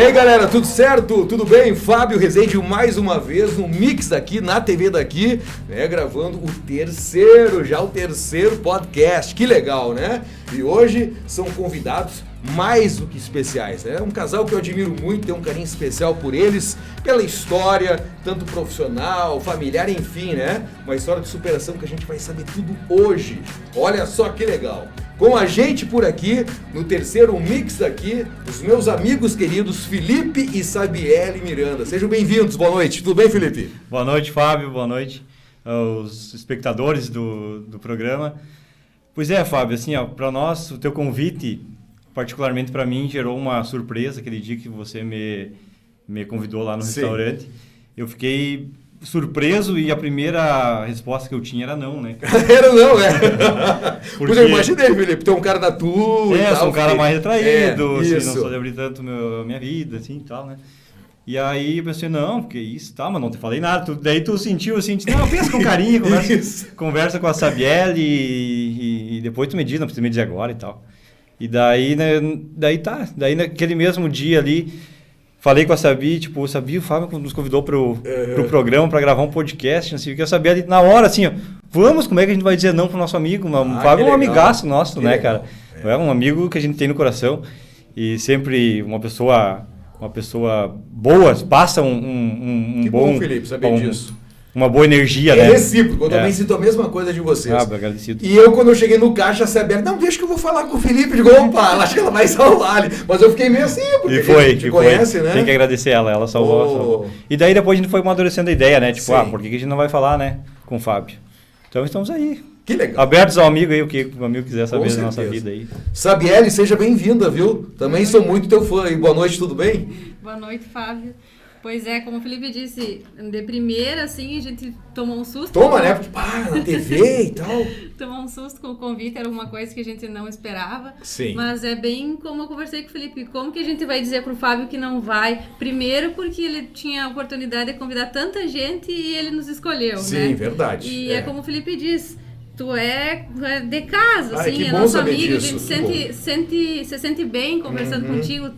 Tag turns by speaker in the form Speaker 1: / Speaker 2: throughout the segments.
Speaker 1: aí, galera, tudo certo? Tudo bem? Fábio Rezende mais uma vez no Mix daqui, na TV daqui, né, gravando o terceiro podcast. Que legal, né? E hoje são convidados mais do que especiais. É um casal que eu admiro muito, tenho um carinho especial por eles, pela história, tanto profissional, familiar, enfim, né? Uma história de superação que a gente vai saber tudo hoje. Olha só que legal. Com a gente por aqui, no terceiro Mix daqui, os meus amigos queridos Felipe e Sabiele Miranda. Sejam bem-vindos, boa noite. Tudo bem, Felipe?
Speaker 2: Boa noite, Fábio, boa noite aos espectadores do programa. Pois é, Fábio, assim, para nós, o teu convite, particularmente para mim, gerou uma surpresa aquele dia que você me convidou lá no restaurante. Eu fiquei surpreso e a primeira resposta que eu tinha era não, né?
Speaker 1: Era não, Porque eu imaginei, Felipe, tu é um cara da tua e tal.
Speaker 2: Sou um cara mais retraído, assim,
Speaker 1: isso.
Speaker 2: não sou de abrir tanto minha vida, assim, e tal, né? E aí eu pensei, não, porque isso, tá, mas não te falei nada. Daí tu sentiu assim, disse, não, pensa com carinho, conversa com a Sabiele e depois tu me diz, não precisa me dizer agora e tal. E daí, né, daí naquele mesmo dia ali, falei com a Sabi, tipo, o Fábio nos convidou pro programa para gravar um podcast, não sei o que, eu sabia ali na hora, assim, ó, vamos, como é que a gente vai dizer não pro nosso amigo? O Fábio é um amigaço nosso, né, cara? É um amigo que a gente tem no coração e sempre uma pessoa boa, passa um bom...
Speaker 1: Felipe, saber disso.
Speaker 2: Uma boa energia, né?
Speaker 1: É recíproco, eu também sinto a mesma coisa de vocês.
Speaker 2: Agradecido.
Speaker 1: E eu, quando eu cheguei no caixa, a Sabiele, não, deixa que eu vou falar com o Felipe. Digo, opa, ela acha que ela vai salvar ali. Mas eu fiquei meio assim, porque a gente conhece, né?
Speaker 2: Tem que agradecer ela salvou. E daí depois a gente foi amadurecendo a ideia, né? Tipo, por que a gente não vai falar, né? Com o Fábio. Então estamos aí.
Speaker 1: Que legal.
Speaker 2: Abertos ao amigo aí, o que o amigo quiser saber da nossa vida aí.
Speaker 1: Sabiele, seja bem-vinda, viu? Também sou muito teu fã. E boa noite, tudo bem?
Speaker 3: Boa noite, Fábio. Pois é, como o Felipe disse, de primeira, assim, a gente tomou um susto.
Speaker 1: Né? Na TV e tal.
Speaker 3: Tomou um susto com o convite, era uma coisa que a gente não esperava.
Speaker 1: Sim.
Speaker 3: Mas é bem como eu conversei com o Felipe, como que a gente vai dizer pro Fábio que não vai? Primeiro porque ele tinha a oportunidade de convidar tanta gente e ele nos escolheu, né?
Speaker 1: Sim, verdade.
Speaker 3: E é como o Felipe diz, tu é de casa, assim,
Speaker 1: é
Speaker 3: nosso amigo,
Speaker 1: disso,
Speaker 3: a gente se sente bem conversando contigo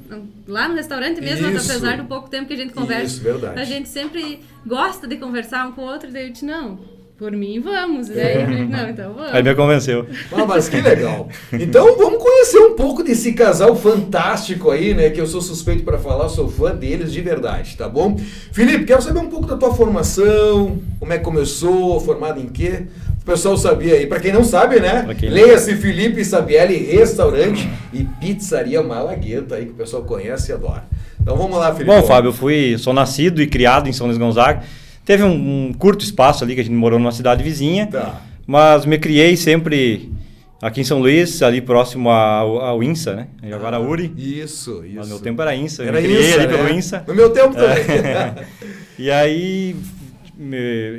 Speaker 3: lá no restaurante mesmo, apesar do pouco tempo que a gente conversa.
Speaker 1: Isso, verdade.
Speaker 3: A gente sempre gosta de conversar um com o outro, daí eu disse, não, por mim vamos. E daí eu falei, não, então vamos.
Speaker 2: Aí me convenceu.
Speaker 1: Mas que legal. Então vamos conhecer um pouco desse casal fantástico aí, né? Que eu sou suspeito para falar, sou fã deles de verdade, tá bom? Felipe, quero saber um pouco da tua formação, como é que começou, formado em quê? O pessoal sabia aí. Para quem não sabe, né? Leia-se Felipe e Sabiele, restaurante e pizzaria Malagueta aí, que o pessoal conhece e adora. Então vamos lá, Felipe.
Speaker 2: Bom, Fábio, sou nascido e criado em São Luís Gonzaga. Teve um curto espaço ali que a gente morou numa cidade vizinha, mas me criei sempre aqui em São Luís, ali próximo ao INSA, né? Jaguaraúri.
Speaker 1: Isso.
Speaker 2: No meu tempo era INSA,
Speaker 1: Era
Speaker 2: me criei
Speaker 1: INSA,
Speaker 2: ali
Speaker 1: né?
Speaker 2: pelo INSA.
Speaker 1: No meu tempo também.
Speaker 2: E aí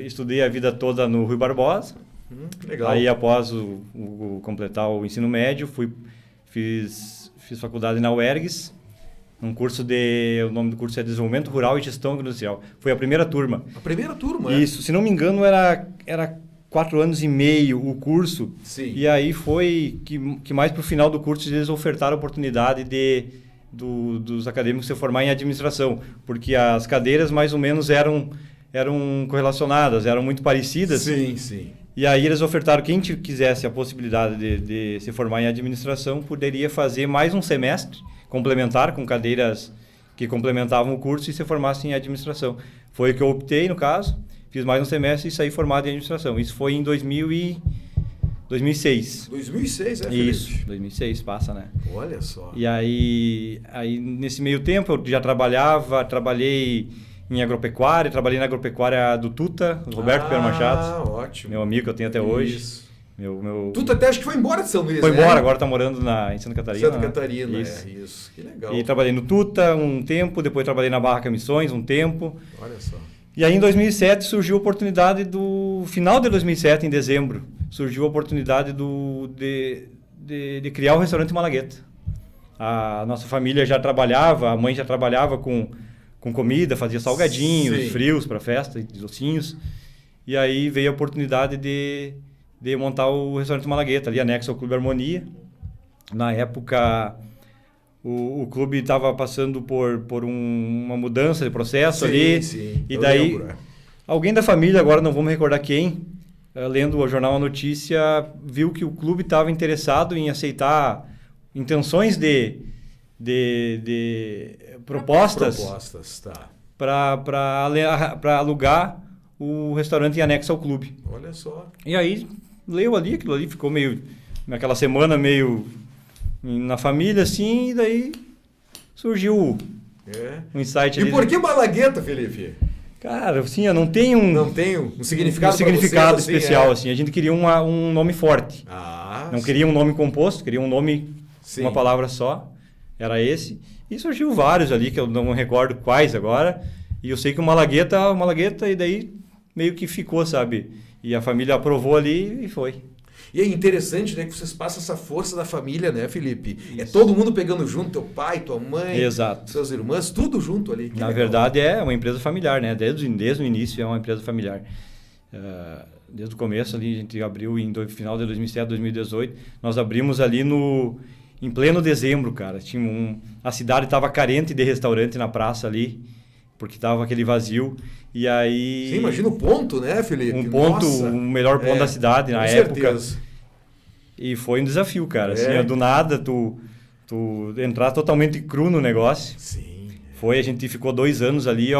Speaker 2: estudei a vida toda no Rui Barbosa.
Speaker 1: Legal.
Speaker 2: Aí após completar o ensino médio, fiz faculdade na UERGS. O nome do curso é Desenvolvimento Rural e Gestão Agroindustrial. Foi a primeira turma.
Speaker 1: A primeira turma,
Speaker 2: Isso, se não me engano, era 4 anos e meio o curso.
Speaker 1: Sim.
Speaker 2: E aí foi que mais para o final do curso eles ofertaram a oportunidade dos acadêmicos se formar em administração, porque as cadeiras mais ou menos eram correlacionadas, eram muito parecidas.
Speaker 1: Sim.
Speaker 2: E aí eles ofertaram, quem quisesse a possibilidade de se formar em administração, poderia fazer mais um semestre complementar com cadeiras que complementavam o curso e se formasse em administração. Foi o que eu optei, no caso, fiz mais um semestre e saí formado em administração. Isso foi em 2006.
Speaker 1: 2006, Felipe?
Speaker 2: Isso, 2006, passa, né?
Speaker 1: Olha só.
Speaker 2: E aí nesse meio tempo eu já trabalhei em agropecuária, trabalhei na agropecuária do Tuta, Roberto Pedro Machado.
Speaker 1: Ótimo.
Speaker 2: Meu amigo que eu tenho até hoje.
Speaker 1: Isso.
Speaker 2: Meu...
Speaker 1: Tuta até acho que foi embora de São Luís,
Speaker 2: Foi
Speaker 1: né?
Speaker 2: embora, agora está morando em Santa Catarina.
Speaker 1: Santa Catarina,
Speaker 2: isso.
Speaker 1: Que legal.
Speaker 2: E trabalhei no Tuta um tempo, depois trabalhei na Barraca Missões um tempo.
Speaker 1: Olha só.
Speaker 2: E aí em 2007 surgiu a oportunidade final de 2007, em dezembro, surgiu a oportunidade de criar o restaurante Malagueta. A nossa família já trabalhava, a mãe já trabalhava com comida, fazia salgadinhos, frios para festa, docinhos. E aí veio a oportunidade de montar o restaurante Malagueta, ali anexo ao Clube Harmonia. Na época, o clube estava passando por uma mudança de processo ali.
Speaker 1: Sim,
Speaker 2: e daí, alguém da família, agora não vou me recordar quem, lendo o jornal A Notícia, viu que o clube estava interessado em aceitar intenções de propostas
Speaker 1: tá.
Speaker 2: para alugar o restaurante em anexo ao clube.
Speaker 1: Olha só.
Speaker 2: E aí, leu ali, aquilo ali ficou meio, naquela semana, meio na família, assim, e daí surgiu um insight ali.
Speaker 1: E por que Malagueta, Felipe?
Speaker 2: Cara, assim, eu não tenho
Speaker 1: um significado,
Speaker 2: significado
Speaker 1: vocês,
Speaker 2: especial, assim. A gente queria um nome forte. Não queria um nome composto, queria um nome, uma palavra só. Era esse. E surgiu vários ali, que eu não recordo quais agora. E eu sei que o Malagueta, e daí meio que ficou, sabe? E a família aprovou ali e foi.
Speaker 1: E é interessante, né, que vocês passam essa força da família, né, Felipe? Isso. É todo mundo pegando junto, teu pai, tua mãe,
Speaker 2: exato,
Speaker 1: seus irmãos, tudo junto ali.
Speaker 2: Na verdade é uma empresa familiar, né? Desde o início é uma empresa familiar. Desde o começo ali, a gente abriu final de 2007, 2018, nós abrimos ali em pleno dezembro, cara. A cidade estava carente de restaurante na praça ali, porque estava aquele vazio. E aí...
Speaker 1: Sim, imagina o ponto, né, Felipe?
Speaker 2: Um ponto, o melhor ponto da cidade na época.
Speaker 1: Certeza.
Speaker 2: E foi um desafio, cara. Assim, do nada, tu entrar totalmente cru no negócio.
Speaker 1: Sim.
Speaker 2: A gente ficou 2 anos ali,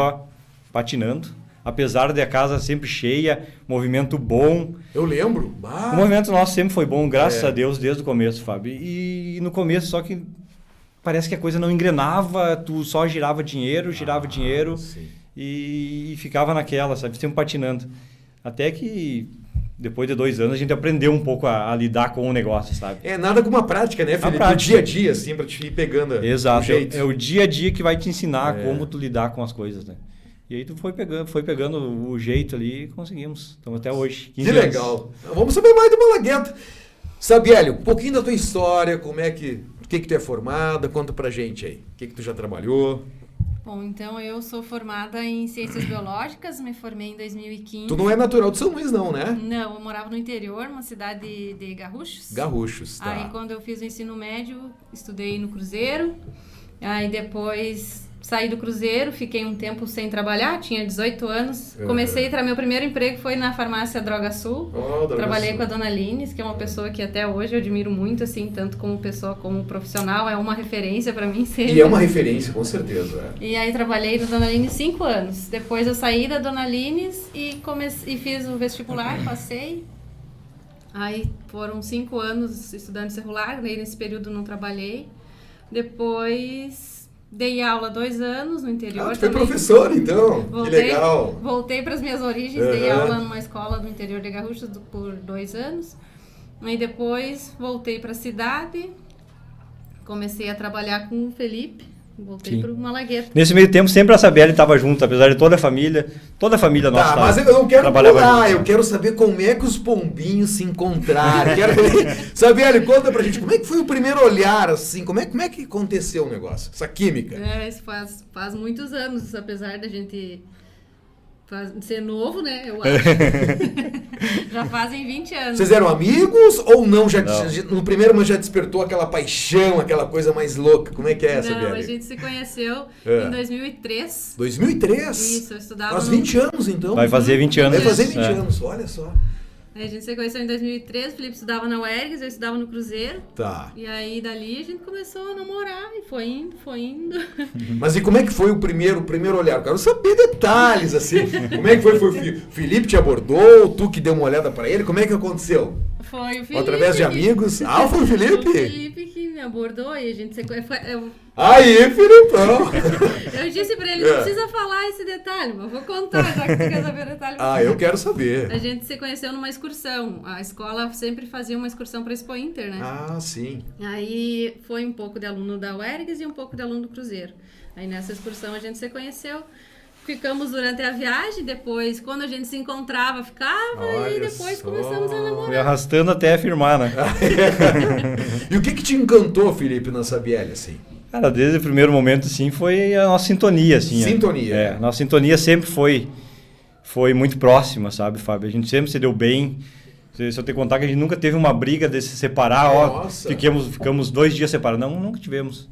Speaker 2: patinando. Apesar de a casa sempre cheia, movimento bom.
Speaker 1: Eu lembro.
Speaker 2: O movimento nosso sempre foi bom, graças a Deus, desde o começo, Fábio. E no começo, só que parece que a coisa não engrenava, tu só girava dinheiro.
Speaker 1: Sim.
Speaker 2: E ficava naquela, sabe? Sempre patinando. Até que, depois de 2 anos, a gente aprendeu um pouco a lidar com o negócio, sabe?
Speaker 1: Nada com uma prática, né, Felipe? O dia a dia, assim, pra te ir pegando.
Speaker 2: Exato.
Speaker 1: O jeito.
Speaker 2: É o dia a dia que vai te ensinar como tu lidar com as coisas, né? E aí tu foi pegando o jeito ali e conseguimos. Estamos até hoje. 15
Speaker 1: que legal. Anos. Vamos saber mais do Malagueta. Sabieli, um pouquinho da tua história, o que tu é formada, conta pra gente aí. O que tu já trabalhou?
Speaker 3: Bom, então eu sou formada em Ciências Biológicas, me formei em 2015.
Speaker 1: Tu não é natural de São Luís, não, né?
Speaker 3: Não, eu morava no interior, uma cidade de Garruchos.
Speaker 1: Garruchos, tá.
Speaker 3: Aí quando eu fiz o ensino médio, estudei no Cruzeiro. Aí depois saí do Cruzeiro, fiquei um tempo sem trabalhar, tinha 18 anos. Meu primeiro emprego foi na farmácia Droga Sul. Trabalhei com a Dona Lines, que é uma pessoa que até hoje eu admiro muito, assim, tanto como pessoa como profissional, é uma referência para mim sempre.
Speaker 1: E é uma referência, com certeza.
Speaker 3: E aí trabalhei na Dona Lines 5 anos. Depois eu saí da Dona Lines e fiz o vestibular, passei. Aí foram 5 anos estudando celular, nesse período não trabalhei. Depois dei aula 2 anos no interior.
Speaker 1: Tu foi professora, então? Que legal.
Speaker 3: Voltei para as minhas origens, dei aula numa escola do interior de Garruchos por 2 anos. Aí depois voltei para a cidade, comecei a trabalhar com o Felipe. Voltei para o Malagueta.
Speaker 2: Nesse meio tempo, sempre a Sabieli estava junto, apesar de toda a família nossa.
Speaker 1: Tá, mas eu não quero pular, eu quero saber como é que os pombinhos se encontraram. Sabieli, conta pra gente, como é que foi o primeiro olhar, assim, como é que aconteceu o negócio, essa química?
Speaker 3: Isso faz muitos anos, apesar da gente ser novo, né, eu acho. Já fazem 20 anos.
Speaker 1: Vocês eram amigos ou não? No primeiro momento já despertou aquela paixão, aquela coisa mais louca? Como é que é essa, Sabieli?
Speaker 3: Não, a gente se conheceu em 2003.
Speaker 1: 2003?
Speaker 3: Isso, eu estudava...
Speaker 1: Faz 20 anos, então.
Speaker 2: Vai fazer 20 anos.
Speaker 1: Vai fazer 20 anos, olha só.
Speaker 3: A gente se conheceu em 2003, o Felipe estudava na UERGS, eu estudava no Cruzeiro.
Speaker 1: Tá.
Speaker 3: E aí, dali, a gente começou a namorar e foi indo.
Speaker 1: Mas e como é que foi o primeiro olhar? Eu quero saber detalhes, assim. Como é que foi? Foi o Felipe te abordou? Tu que deu uma olhada pra ele? Como é que aconteceu?
Speaker 3: Foi o Felipe.
Speaker 1: Através de amigos? Ah, foi o Felipe?
Speaker 3: Foi o Felipe que me abordou e a gente se conheceu.
Speaker 1: Aí, Filipão!
Speaker 3: Eu disse pra ele, não precisa falar esse detalhe, mas vou contar, já que tu quer saber o detalhe.
Speaker 1: Eu quero saber.
Speaker 3: A gente se conheceu numa excursão. A escola sempre fazia uma excursão pra Expo Inter, né?
Speaker 1: Ah, sim.
Speaker 3: Aí foi um pouco de aluno da UERGS e um pouco de aluno do Cruzeiro. Aí nessa excursão a gente se conheceu. Ficamos durante a viagem, depois, quando a gente se encontrava, ficava e depois começamos a namorar.
Speaker 2: Foi arrastando até firmar, né?
Speaker 1: E o que te encantou, Felipe, na Sabieli, assim?
Speaker 2: Cara, desde o primeiro momento, assim, foi a nossa sintonia, assim.
Speaker 1: Sintonia.
Speaker 2: Nossa sintonia sempre foi muito próxima, sabe, Fábio? A gente sempre se deu bem. Se eu te contar que a gente nunca teve uma briga de se separar,
Speaker 1: Nossa.
Speaker 2: Ficamos 2 dias separados. Não, nunca tivemos.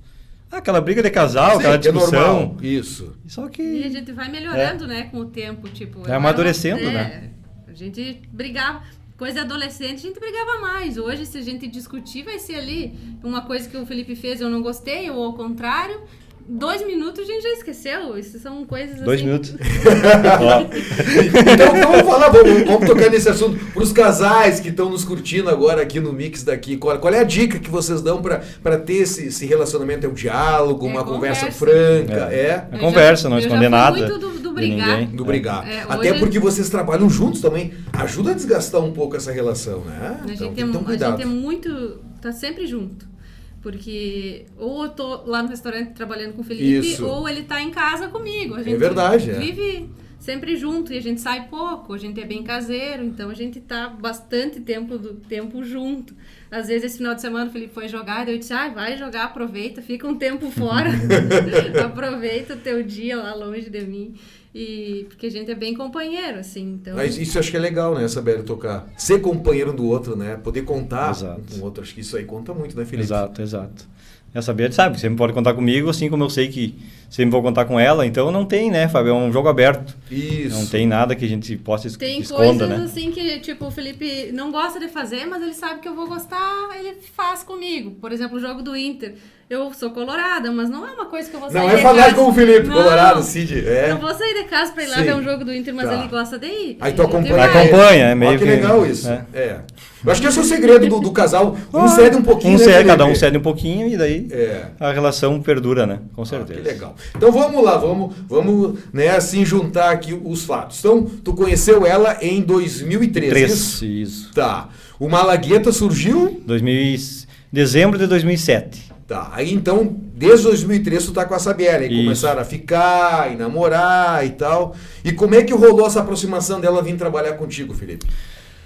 Speaker 2: Aquela briga de casal, aquela
Speaker 1: que é
Speaker 2: discussão.
Speaker 1: normal. Isso.
Speaker 2: Só
Speaker 3: E a
Speaker 2: que
Speaker 3: gente vai melhorando, né, com o tempo, tipo...
Speaker 2: Vai amadurecendo, né?
Speaker 3: A gente brigava, coisa adolescente, a gente brigava mais. Hoje, se a gente discutir, vai ser ali uma coisa que o Felipe fez eu não gostei, ou ao contrário... 2 minutos a gente já esqueceu. Isso são coisas assim...
Speaker 2: 2 minutos.
Speaker 1: Então vamos falar, vamos tocar nesse assunto para os casais que estão nos curtindo agora aqui no Mix daqui. Qual é a dica que vocês dão para ter esse relacionamento? É um diálogo, uma conversa franca?
Speaker 2: A conversa, não esconder nada.
Speaker 3: Eu já fui muito do brigar.
Speaker 1: Do brigar.
Speaker 3: Hoje
Speaker 1: Até porque vocês trabalham juntos também. Ajuda a desgastar um pouco essa relação, né?
Speaker 3: A gente
Speaker 1: cuidado.
Speaker 3: é muito... Tá sempre junto. Porque ou eu tô lá no restaurante trabalhando com o Felipe, ou ele tá em casa comigo. A gente
Speaker 1: verdade,
Speaker 3: vive sempre junto e a gente sai pouco, a gente é bem caseiro, então a gente tá bastante tempo junto. Às vezes esse final de semana o Felipe foi jogar, daí eu disse, vai jogar, aproveita, fica um tempo fora, aproveita o teu dia lá longe de mim. E porque a gente é bem companheiro, assim, então...
Speaker 1: Mas isso eu acho que é legal, né, saber tocar. Ser companheiro do outro, né, poder contar com o outro, acho que isso aí conta muito, né, Felipe?
Speaker 2: Exato. A Sabiá sabe que sempre pode contar comigo, assim como eu sei que sempre vou contar com ela, então não tem, né, Fábio, é um jogo aberto.
Speaker 1: Isso.
Speaker 2: Não tem nada que a gente possa esconda, né?
Speaker 3: Tem coisas assim que, tipo, o Felipe não gosta de fazer, mas ele sabe que eu vou gostar, ele faz comigo. Por exemplo, o jogo do Inter. Eu sou colorada, mas não é uma coisa que eu vou sair de casa.
Speaker 1: Não é falar com o Felipe, colorado, Cid.
Speaker 3: Não vou sair de casa pra ir lá ver um jogo do Inter, mas ele gosta de ir.
Speaker 1: Aí tu acompanha.
Speaker 2: É meio
Speaker 1: que legal isso. Eu acho que esse é o segredo do casal. Um cede um pouquinho,
Speaker 2: cada um cede um pouquinho e daí a relação perdura, né? Com certeza.
Speaker 1: Que legal. Então vamos lá, vamos né, assim juntar aqui os fatos. Então, tu conheceu ela em 2013.
Speaker 2: Isso.
Speaker 1: Tá. O Malagueta surgiu?
Speaker 2: Dezembro de 2007.
Speaker 1: Tá, aí então, desde 2003 tu tá com a Sabiela, e começaram a ficar, e namorar e tal. E como é que rolou essa aproximação dela vir trabalhar contigo, Felipe?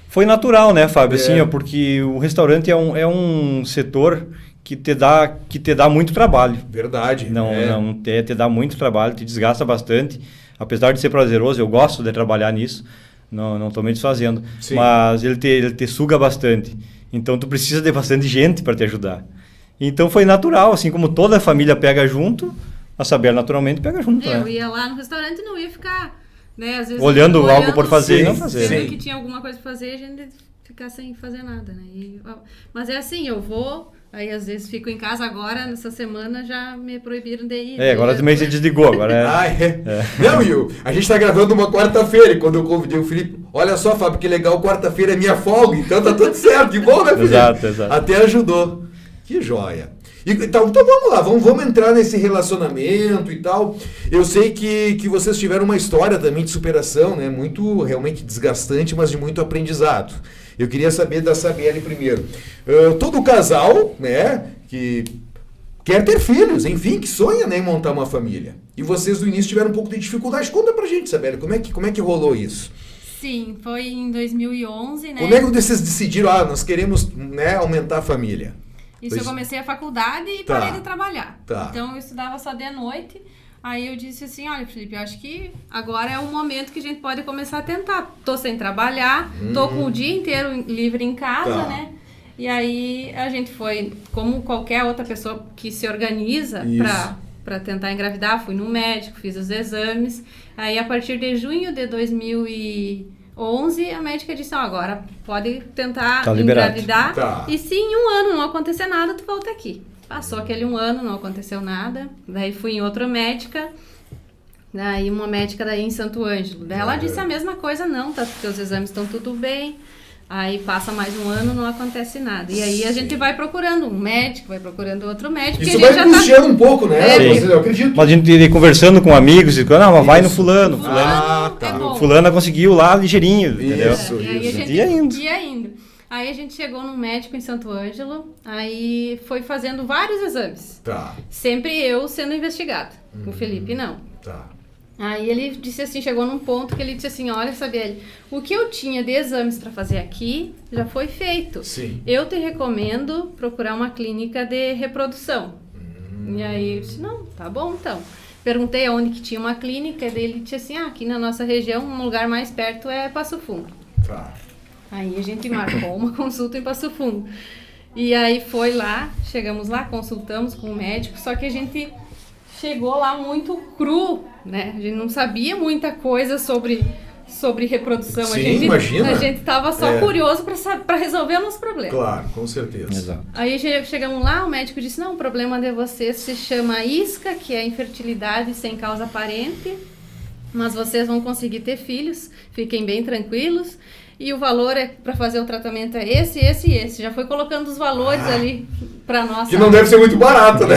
Speaker 2: Foi natural, né, Fábio? Assim, porque o restaurante é um setor que te dá muito trabalho.
Speaker 1: Verdade.
Speaker 2: Te dá muito trabalho, te desgasta bastante. Apesar de ser prazeroso, eu gosto de trabalhar nisso, não estou me desfazendo. Sim. Mas ele te suga bastante. Então tu precisa de bastante gente para te ajudar. Então foi natural, assim como toda a família pega junto, a Sabiá naturalmente pega junto.
Speaker 3: Eu ia lá no restaurante e não ia ficar, né, às vezes
Speaker 2: olhando algo por fazer e não fazer.
Speaker 3: Sempre que tinha alguma coisa para fazer, a gente ficar sem fazer nada, né? Mas é assim, eu vou, aí às vezes fico em casa agora, nessa semana já me proibiram de ir.
Speaker 2: Agora também se desligou, agora
Speaker 1: Não, Will, a gente tá gravando uma quarta-feira e quando eu convidei o Felipe, olha só, Fábio, que legal, quarta-feira é minha folga, então tá tudo certo, que bom, né, Felipe?
Speaker 2: Exato.
Speaker 1: Até ajudou. Que joia. Então vamos lá, vamos entrar nesse relacionamento e tal. Eu sei que vocês tiveram uma história também de superação, né? Muito realmente desgastante, mas de muito aprendizado. Eu queria saber da Sabiela primeiro. Todo casal, né, que quer ter filhos, enfim, que sonha, né, em montar uma família. E vocês no início tiveram um pouco de dificuldade. Conta pra gente, Sabiela, como é que rolou isso?
Speaker 3: Sim, foi em 2011, né?
Speaker 1: Como é que vocês decidiram, nós queremos, né, aumentar a família?
Speaker 3: Isso, eu comecei a faculdade e parei de trabalhar. Então, eu estudava só de noite. Aí eu disse assim, olha, Felipe, eu acho que agora é o momento que a gente pode começar a tentar. Tô sem trabalhar, tô com o dia inteiro livre em casa, né? E aí a gente foi, como qualquer outra pessoa que se organiza para tentar engravidar, fui no médico, fiz os exames. Aí, a partir de junho de 2011, a médica disse, agora pode tentar engravidar. E se em um ano não acontecer nada, tu volta aqui. Passou aquele um ano, não aconteceu nada. Daí fui em outra médica. Daí uma médica daí em Santo Ângelo. Daí ela disse a mesma coisa, não, teus exames estão tudo bem. Aí passa mais um ano, não acontece nada. E aí a gente vai procurando um médico, vai procurando outro médico.
Speaker 1: Isso vai angustiando um pouco, né? Eu acredito.
Speaker 2: Mas a gente ir conversando com amigos, mas vai no fulano. Fulana conseguiu lá ligeirinho, entendeu?
Speaker 3: Aí a gente ia indo. Aí a gente chegou num médico em Santo Ângelo, aí foi fazendo vários exames. Sempre eu sendo investigada. O Felipe não. Aí ele disse assim, chegou num ponto que ele disse assim, olha, Sabiele, o que eu tinha de exames para fazer aqui já foi feito. Eu te recomendo procurar uma clínica de reprodução. E aí eu disse, não, tá bom então. Perguntei aonde que tinha uma clínica, e daí ele disse assim, aqui na nossa região, um lugar mais perto é Passo Fundo. Aí a gente marcou uma consulta em Passo Fundo. E aí foi lá, chegamos lá, consultamos com o médico, só que a gente chegou lá muito cru, né? A gente não sabia muita coisa sobre reprodução.
Speaker 1: Sim, imagina.
Speaker 3: A gente tava só curioso para resolver o nosso problema.
Speaker 1: Claro, com certeza.
Speaker 2: Exato.
Speaker 3: Aí chegamos lá, o médico disse, não, o problema de vocês se chama isca, que é infertilidade sem causa aparente, mas vocês vão conseguir ter filhos, fiquem bem tranquilos, e o valor para fazer o tratamento é esse, esse e esse. Já foi colocando os valores ali para nós.
Speaker 1: Que não deve ser muito barato, né?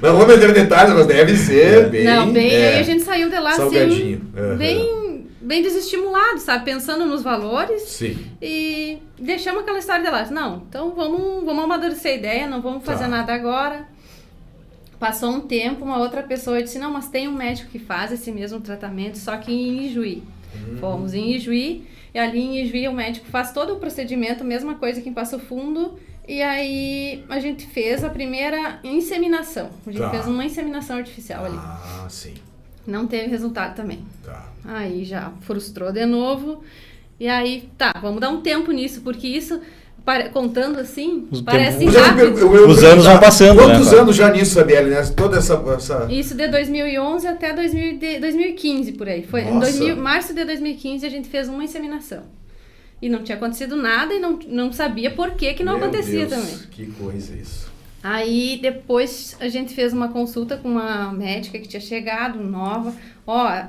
Speaker 1: Não vou meter detalhes, mas deve ser bem...
Speaker 3: Não, bem, aí a gente saiu de lá
Speaker 1: salgadinho.
Speaker 3: Assim, bem desestimulado, sabe? Pensando nos valores.
Speaker 1: Sim.
Speaker 3: E deixamos aquela história de lá. Não, então vamos amadurecer a ideia, não vamos fazer nada agora. Passou um tempo, uma outra pessoa disse, não, mas tem um médico que faz esse mesmo tratamento, só que em Ijuí. Fomos em Ijuí, e ali em Ijuí o médico faz todo o procedimento, mesma coisa que em Passo Fundo, e aí a gente fez a primeira inseminação. A gente fez uma inseminação artificial ali.
Speaker 1: Ah, sim.
Speaker 3: Não teve resultado também.
Speaker 1: Tá.
Speaker 3: Aí já frustrou de novo. E aí, vamos dar um tempo nisso, porque isso, contando assim, parece rápido.
Speaker 2: Os anos vão passando,
Speaker 1: Quantos anos já nisso, Sabielle, né? Toda essa...
Speaker 3: Isso de 2011 até 2015, por aí. Foi em março de 2015 a gente fez uma inseminação. E não tinha acontecido nada e não sabia por que não acontecia também.
Speaker 1: Que coisa isso.
Speaker 3: Aí depois a gente fez uma consulta com uma médica que tinha chegado, nova.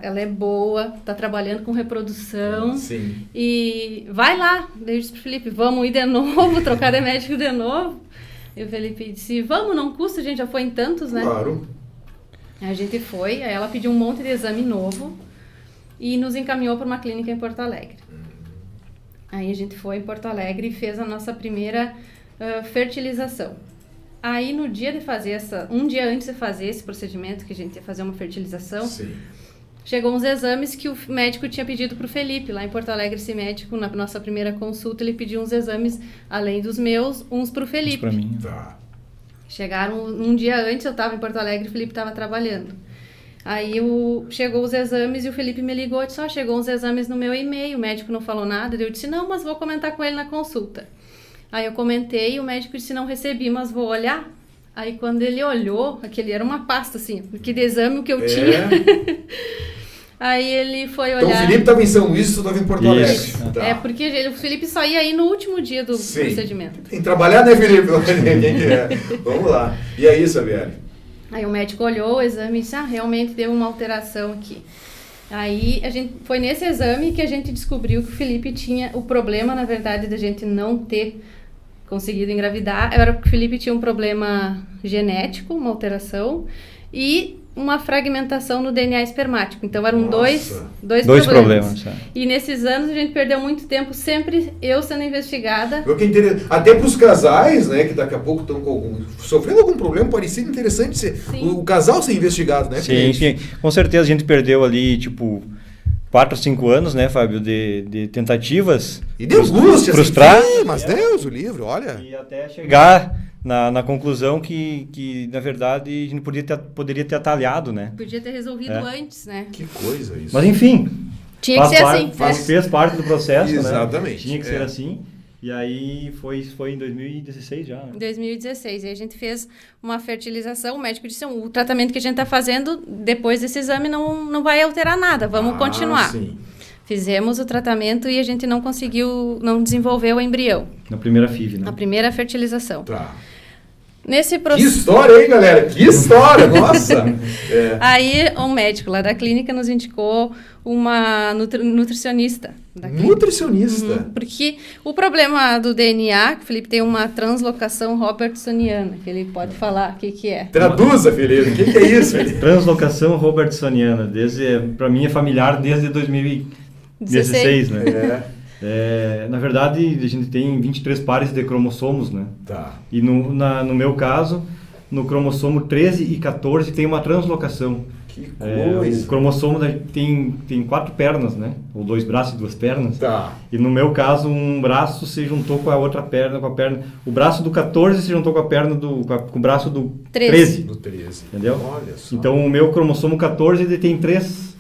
Speaker 3: Ela é boa, tá trabalhando com reprodução.
Speaker 1: Sim.
Speaker 3: E vai lá. Daí eu disse pro Felipe, vamos ir de novo, trocar de médico de novo. E o Felipe disse, vamos, não custa, a gente já foi em tantos, né?
Speaker 1: Claro.
Speaker 3: Aí a gente foi, aí ela pediu um monte de exame novo e nos encaminhou para uma clínica em Porto Alegre. Aí a gente foi em Porto Alegre e fez a nossa primeira fertilização. Aí no dia de fazer um dia antes de fazer esse procedimento, que a gente ia fazer uma fertilização,
Speaker 1: Sim.
Speaker 3: chegou uns exames que o médico tinha pedido para o Felipe. Lá em Porto Alegre, esse médico, na nossa primeira consulta, ele pediu uns exames, além dos meus, uns para o Felipe.
Speaker 2: Para mim.
Speaker 1: Tá.
Speaker 3: Chegaram um dia antes, eu estava em Porto Alegre e o Felipe estava trabalhando. Aí chegou os exames e o Felipe me ligou e disse, chegou uns exames no meu e-mail, o médico não falou nada. Eu disse, não, mas vou comentar com ele na consulta. Aí eu comentei e o médico disse, não recebi, mas vou olhar. Aí quando ele olhou, aquele era uma pasta assim, que de exame o que eu tinha. Aí ele foi olhar...
Speaker 1: Então o Felipe estava em São Luís e tu estava em Porto Alegre.
Speaker 3: Tá. Porque o Felipe só ia aí no último dia do procedimento.
Speaker 1: Tem que trabalhar, né, Felipe? Vamos lá. E aí, Sabielle?
Speaker 3: Aí o médico olhou o exame e disse, realmente deu uma alteração aqui. Aí foi nesse exame que a gente descobriu que o Felipe tinha o problema, na verdade, da gente não ter conseguido engravidar. Era porque o Felipe tinha um problema genético, uma alteração, e uma fragmentação no DNA espermático. Então eram dois problemas. E nesses anos a gente perdeu muito tempo, sempre eu sendo investigada.
Speaker 1: Até para os casais, né, que daqui a pouco estão sofrendo algum problema, parecia interessante o casal ser investigado, né?
Speaker 2: Sim, com certeza a gente perdeu ali, 4 ou 5 anos, né, Fábio, de tentativas.
Speaker 1: E de angústia,
Speaker 2: frustrar.
Speaker 1: Assim, mas Deus, o livro, olha.
Speaker 2: E até chegar na conclusão que, na verdade, a gente poderia ter atalhado, né?
Speaker 3: Podia ter resolvido antes, né?
Speaker 1: Que coisa isso.
Speaker 2: Mas enfim.
Speaker 3: Tinha que ser assim.
Speaker 2: Fez parte do processo,
Speaker 1: Exatamente.
Speaker 2: Né? Tinha que ser assim. E aí foi em 2016 já, né?
Speaker 3: 2016. E a gente fez uma fertilização. O médico disse, o tratamento que a gente está fazendo depois desse exame não vai alterar nada. Vamos continuar.
Speaker 1: Sim.
Speaker 3: Fizemos o tratamento e a gente não desenvolveu o embrião.
Speaker 2: Na primeira FIV, né?
Speaker 3: Na primeira fertilização.
Speaker 1: Tá.
Speaker 3: Nesse
Speaker 1: Que história, hein, galera? Que história, nossa!
Speaker 3: Aí, um médico lá da clínica nos indicou uma nutricionista.
Speaker 1: Nutricionista?
Speaker 3: Porque o problema do DNA, que o Felipe tem uma translocação robertsoniana, que ele pode falar o que é.
Speaker 1: Traduza, Felipe, o que é isso, Felipe?
Speaker 2: Translocação robertsoniana, para mim é familiar desde 2016, né? Na verdade, a gente tem 23 pares de cromossomos, né?
Speaker 1: Tá.
Speaker 2: E no meu caso, no cromossomo 13 e 14 tem uma translocação.
Speaker 1: Que coisa.
Speaker 2: O cromossomo tem 4 pernas, né? Ou 2 braços e 2 pernas.
Speaker 1: Tá.
Speaker 2: E no meu caso, um braço se juntou com a outra perna, o braço do 14 se juntou com a perna com o braço do 13.
Speaker 1: Do 13.
Speaker 2: Entendeu?
Speaker 1: Olha só.
Speaker 2: Então o meu cromossomo 14 ele tem 3,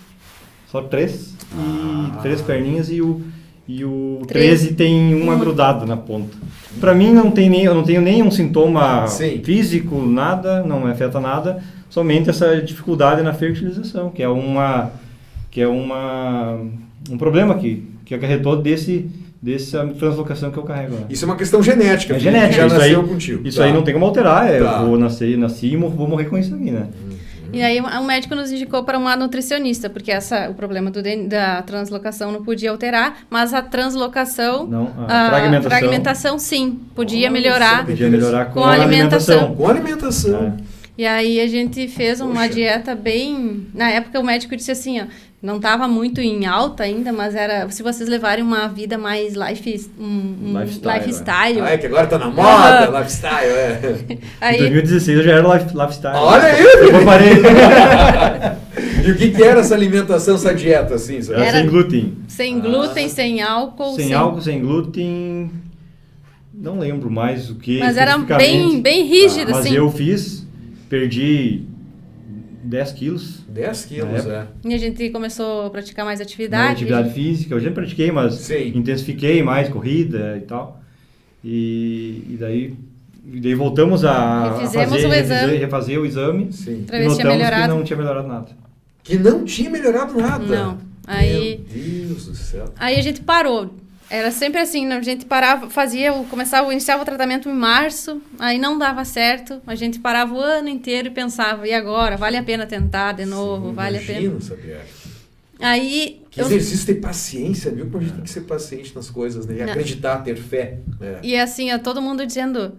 Speaker 2: só 3 e 3 perninhas e e o 13 tem uma grudada na ponta. Para mim eu não tenho nenhum sintoma físico, nada, não me afeta nada, somente essa dificuldade na fertilização, que é um problema que acarretou dessa translocação que eu carrego. Né?
Speaker 1: Isso é uma questão genética.
Speaker 2: É genética.
Speaker 1: Já nasceu contigo.
Speaker 2: Isso aí não tem como alterar. Eu vou nasci e vou morrer com isso aqui, né?
Speaker 3: E aí o médico nos indicou para uma nutricionista, porque o problema da translocação não podia alterar, mas a translocação, a fragmentação sim, podia melhorar com a alimentação.
Speaker 1: Com a alimentação.
Speaker 3: E aí a gente fez uma dieta bem... Na época o médico disse assim, ó, não estava muito em alta ainda, mas era se vocês levarem uma vida mais lifestyle.
Speaker 1: Que agora tá na moda, lifestyle,
Speaker 2: Aí, em 2016 eu já era lifestyle.
Speaker 1: Olha aí!
Speaker 2: Eu parei.
Speaker 1: E o que era essa alimentação, essa dieta, assim?
Speaker 2: Era sem glúten.
Speaker 3: Sem glúten, sem álcool.
Speaker 2: Sem álcool, sem glúten. Não lembro mais o que.
Speaker 3: Mas era bem rígido,
Speaker 2: mas
Speaker 3: assim.
Speaker 2: Eu perdi 10 quilos.
Speaker 1: 10 quilos,
Speaker 3: E a gente começou a praticar mais atividade.
Speaker 2: Atividade física, eu já pratiquei, mas intensifiquei mais corrida e tal. E daí voltamos a refazer o exame.
Speaker 3: Sim.
Speaker 2: E notamos que não tinha melhorado nada.
Speaker 1: Que não tinha melhorado nada?
Speaker 3: Não. Aí,
Speaker 1: meu Deus do céu.
Speaker 3: Aí a gente parou. Era sempre assim, a gente parava, iniciava o tratamento em março, aí não dava certo, a gente parava o ano inteiro e pensava, e agora? Vale a pena tentar de novo?
Speaker 1: Sim,
Speaker 3: vale a pena?
Speaker 1: Saber.
Speaker 3: Aí...
Speaker 1: Que exercício ter paciência, viu? Porque a gente tem que ser paciente nas coisas, né? E acreditar, ter fé.
Speaker 3: E assim, todo mundo dizendo...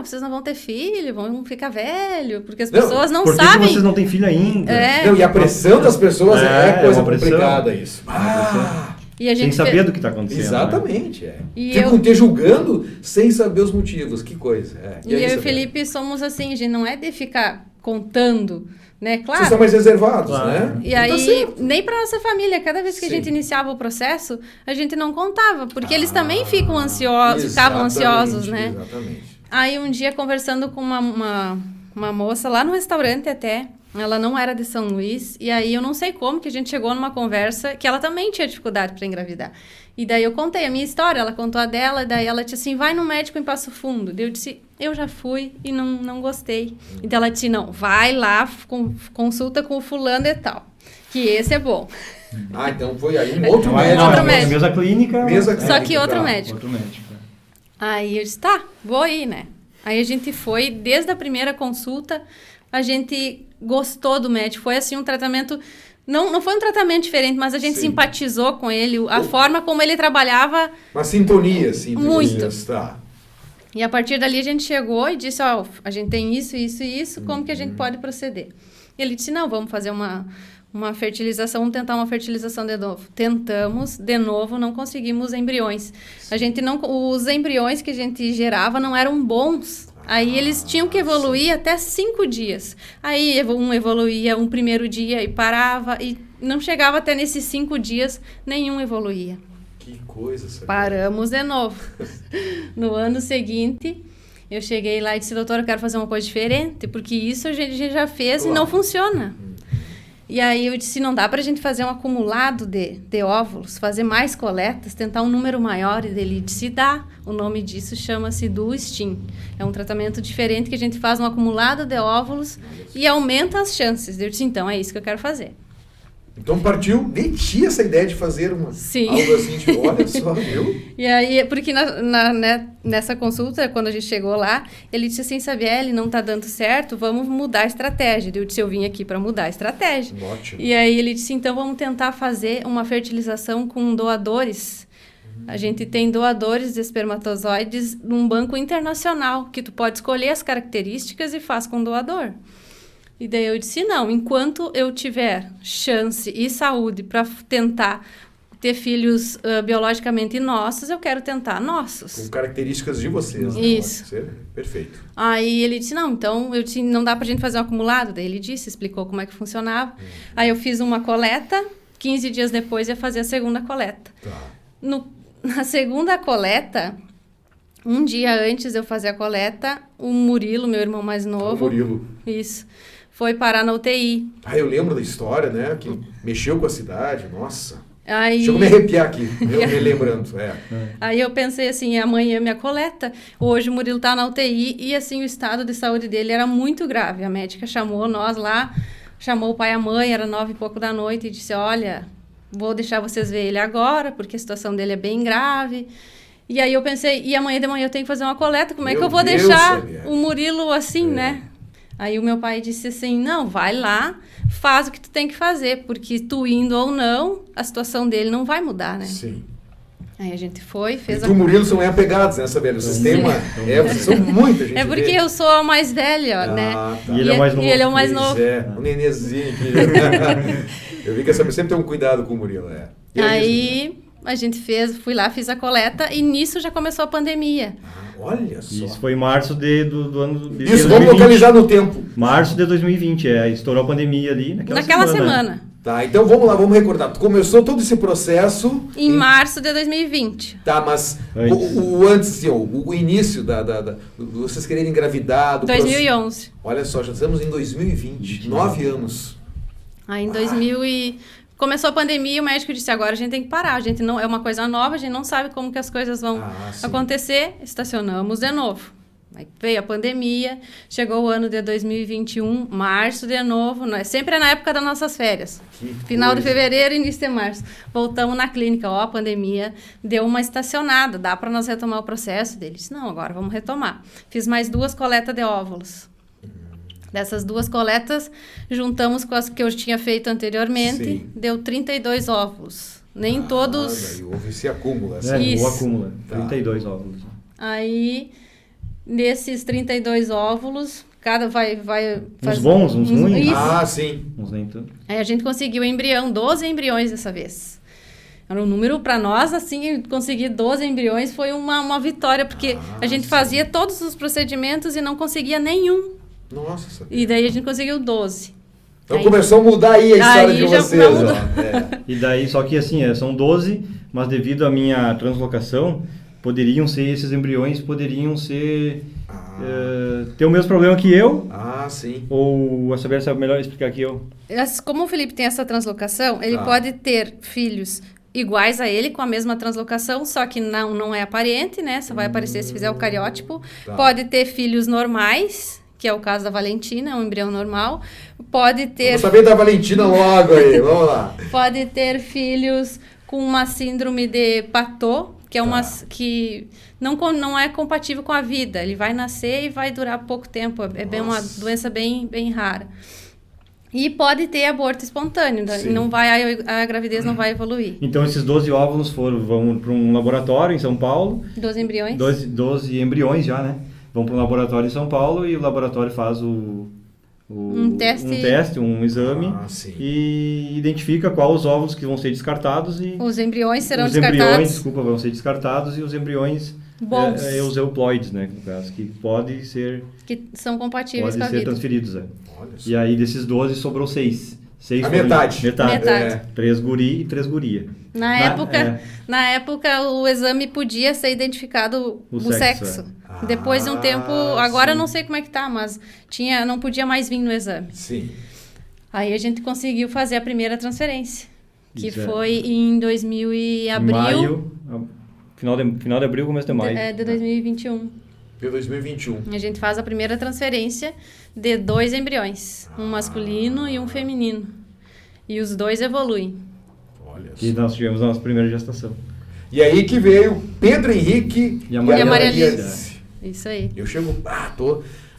Speaker 3: vocês não vão ter filho, vão ficar velho, porque as pessoas não sabem.
Speaker 2: Por que vocês não têm filho ainda?
Speaker 1: E a pressão das pessoas é coisa complicada isso.
Speaker 3: E a gente
Speaker 2: sem saber do que está acontecendo.
Speaker 1: Exatamente,
Speaker 2: né?
Speaker 1: Ficam te julgando sem saber os motivos, que coisa.
Speaker 3: E eu e o Felipe somos assim, a gente não é de ficar contando, né? Claro.
Speaker 1: Vocês são mais reservados, né?
Speaker 3: E aí, nem para nossa família, cada vez que a gente iniciava o processo, a gente não contava, porque eles também ficavam ansiosos, né?
Speaker 1: Exatamente.
Speaker 3: Aí um dia, conversando com uma moça lá no restaurante até, ela não era de São Luís, e aí eu não sei como que a gente chegou numa conversa que ela também tinha dificuldade para engravidar. E daí eu contei a minha história, ela contou a dela, e daí ela disse assim, vai no médico em Passo Fundo. Daí eu disse, eu já fui e não gostei. Então ela disse, não, vai lá, consulta com o fulano e tal, que esse é bom.
Speaker 1: Então foi aí um outro médico.
Speaker 3: Outro médico.
Speaker 2: Mesma clínica.
Speaker 3: Só que outro médico.
Speaker 2: Outro médico.
Speaker 3: Aí eu disse, tá, vou ir, né? Aí a gente foi, desde a primeira consulta, a gente gostou do médico. Foi assim um tratamento... Não foi um tratamento diferente, mas a gente simpatizou com ele. A forma como ele trabalhava...
Speaker 1: Uma sintonia, assim.
Speaker 3: Muito.
Speaker 1: Tá.
Speaker 3: E a partir dali a gente chegou e disse, a gente tem isso, isso e isso, como que a gente pode proceder? E ele disse, não, vamos fazer uma fertilização, vamos tentar uma fertilização de novo. Tentamos, de novo, não conseguimos embriões. Os embriões que a gente gerava não eram bons. Aí eles tinham que evoluir até 5 dias. Aí um evoluía um primeiro dia e parava, e não chegava até nesses 5 dias, nenhum evoluía.
Speaker 1: Que coisa, sabe?
Speaker 3: Paramos de novo. No ano seguinte, eu cheguei lá e disse, doutor, eu quero fazer uma coisa diferente, porque isso a gente já fez e não funciona. E aí eu disse, não dá pra gente fazer um acumulado de óvulos, fazer mais coletas, tentar um número maior, e ele disse, dá. O nome disso chama-se DuStim. É um tratamento diferente que a gente faz um acumulado de óvulos e aumenta as chances. Eu disse, então, é isso que eu quero fazer.
Speaker 1: Então partiu de ti essa ideia de fazer algo assim, de olha só, viu?
Speaker 3: E aí, porque nessa consulta, quando a gente chegou lá, ele disse assim, Sabiele, não tá dando certo, vamos mudar a estratégia. Eu disse, eu vim aqui para mudar a estratégia.
Speaker 1: Ótimo.
Speaker 3: E aí ele disse, então vamos tentar fazer uma fertilização com doadores. A gente tem doadores de espermatozoides num banco internacional, que tu pode escolher as características e faz com doador. E daí eu disse, não, enquanto eu tiver chance e saúde para tentar ter filhos biologicamente nossos, eu quero tentar nossos.
Speaker 1: Com características de vocês.
Speaker 3: Isso.
Speaker 1: Né? Perfeito.
Speaker 3: Aí ele disse, não, então eu disse, não dá pra gente fazer um acumulado. Daí ele disse, explicou como é que funcionava. Aí eu fiz uma coleta, 15 dias depois ia fazer a segunda coleta.
Speaker 1: Tá.
Speaker 3: Na segunda coleta, um dia antes de eu fazer a coleta, o Murilo, meu irmão mais novo...
Speaker 1: O Murilo.
Speaker 3: Isso. Foi parar na UTI.
Speaker 1: Eu lembro da história, né? Que mexeu com a cidade, nossa.
Speaker 3: Aí...
Speaker 1: Deixa eu me arrepiar aqui, eu me lembrando.
Speaker 3: Aí eu pensei assim, amanhã é minha coleta, hoje o Murilo tá na UTI e assim o estado de saúde dele era muito grave. A médica chamou nós lá, chamou o pai e a mãe, era 9 e pouco da noite e disse, olha, vou deixar vocês ver ele agora, porque a situação dele é bem grave. E aí eu pensei, e amanhã de manhã eu tenho que fazer uma coleta, como é que eu vou deixar o Murilo assim, né? Aí o meu pai disse assim, não, vai lá, faz o que tu tem que fazer, porque tu indo ou não, a situação dele não vai mudar, né?
Speaker 1: Sim.
Speaker 3: Aí a gente foi, fez
Speaker 1: e tu e o Murilo são apegados, né, Sabela? Vocês têm uma... vocês são muita gente.
Speaker 3: É porque eu sou a mais velha, né?
Speaker 1: Tá.
Speaker 2: E ele é mais novo.
Speaker 3: E ele é o mais novo.
Speaker 1: O nenenzinho aqui. Eu vi que a Sabela sempre tem um cuidado com o Murilo, E
Speaker 3: aí a gente fui lá, fiz a coleta e nisso já começou a pandemia.
Speaker 1: Olha só.
Speaker 2: Isso foi em março do ano de
Speaker 1: Isso,
Speaker 2: 2020.
Speaker 1: vamos localizar no tempo.
Speaker 2: Março de 2020, estourou a pandemia ali
Speaker 3: naquela semana.
Speaker 1: Tá, então vamos lá, vamos recordar. Começou todo esse processo...
Speaker 3: Em março de 2020.
Speaker 1: Tá, mas o antes, assim, o início vocês quererem engravidar...
Speaker 3: 2011.
Speaker 1: Olha só, já estamos em 2020, 9 anos.
Speaker 3: Aí em 2000 começou a pandemia e o médico disse, agora a gente tem que parar, a gente não, é uma coisa nova, a gente não sabe como que as coisas vão acontecer, estacionamos de novo. Aí veio a pandemia, chegou o ano de 2021, março de novo, sempre é na época das nossas férias. Final de fevereiro, início de março. Voltamos na clínica, a pandemia deu uma estacionada, dá para nós retomar o processo? Ele disse, não, agora vamos retomar. Fiz mais 2 coletas de óvulos. Dessas 2 coletas, juntamos com as que eu tinha feito anteriormente, deu 32 óvulos. Nem todos...
Speaker 1: Daí houve esse acúmulo.
Speaker 2: O acúmulo, 32 óvulos.
Speaker 3: Aí, desses 32 óvulos, cada vai
Speaker 2: uns bons, uns ruins.
Speaker 1: Isso. Sim.
Speaker 2: Uns nem tudo.
Speaker 3: Aí a gente conseguiu embrião, 12 embriões dessa vez. Era um número para nós, assim, conseguir 12 embriões foi uma vitória, porque a gente fazia todos os procedimentos e não conseguia nenhum.
Speaker 1: Nossa.
Speaker 3: E daí a gente conseguiu 12.
Speaker 1: Então aí, começou a mudar aí a história de vocês.
Speaker 2: E daí, só que assim, são 12, mas devido à minha translocação, esses embriões poderiam ser... ter o mesmo problema que eu.
Speaker 1: Sim.
Speaker 2: Ou a Sabela sabe melhor explicar que eu.
Speaker 3: Como o Felipe tem essa translocação, ele pode ter filhos iguais a ele, com a mesma translocação, só que não é aparente, né? Só vai aparecer se fizer o cariótipo. Pode ter filhos normais, que é o caso da Valentina, é um embrião normal. Pode ter...
Speaker 1: Vamos saber da Valentina logo aí, vamos lá.
Speaker 3: Pode ter filhos com uma síndrome de Patot, que é que não é compatível com a vida. Ele vai nascer e vai durar pouco tempo. É bem uma doença bem rara. E pode ter aborto espontâneo. A gravidez não vai evoluir.
Speaker 2: Então, esses 12 óvulos vão para um laboratório em São Paulo.
Speaker 3: 12 embriões?
Speaker 2: 12 embriões já, né? Vão para um laboratório em São Paulo e o laboratório faz um teste, um exame e identifica quais os óvulos que vão ser descartados. Os embriões
Speaker 3: serão descartados.
Speaker 2: Vão ser descartados e os embriões
Speaker 3: bons.
Speaker 2: Os euploides, né, no caso, que podem ser...
Speaker 3: Que são compatíveis com a vida.
Speaker 2: Podem ser transferidos, E aí, desses 12, sobrou 6.
Speaker 1: A metade.
Speaker 3: Metade.
Speaker 2: 3 guri e 3 guria.
Speaker 3: Na época, o exame podia ser identificado o sexo. Depois de um tempo, agora eu não sei como é que tá, mas não podia mais vir no exame.
Speaker 1: Sim.
Speaker 3: Aí a gente conseguiu fazer a primeira transferência, que foi em 2000 e abril.
Speaker 2: Maio, final de abril, começo de maio.
Speaker 3: De 2021.
Speaker 1: De 2021.
Speaker 3: A gente faz a primeira transferência de 2 embriões, um masculino e um feminino. E os 2 evoluem.
Speaker 1: Olha só.
Speaker 2: E nós tivemos a nossa primeira gestação.
Speaker 1: E aí que veio Pedro Henrique
Speaker 3: e a Maria Alice. Isso aí.
Speaker 1: Eu chego,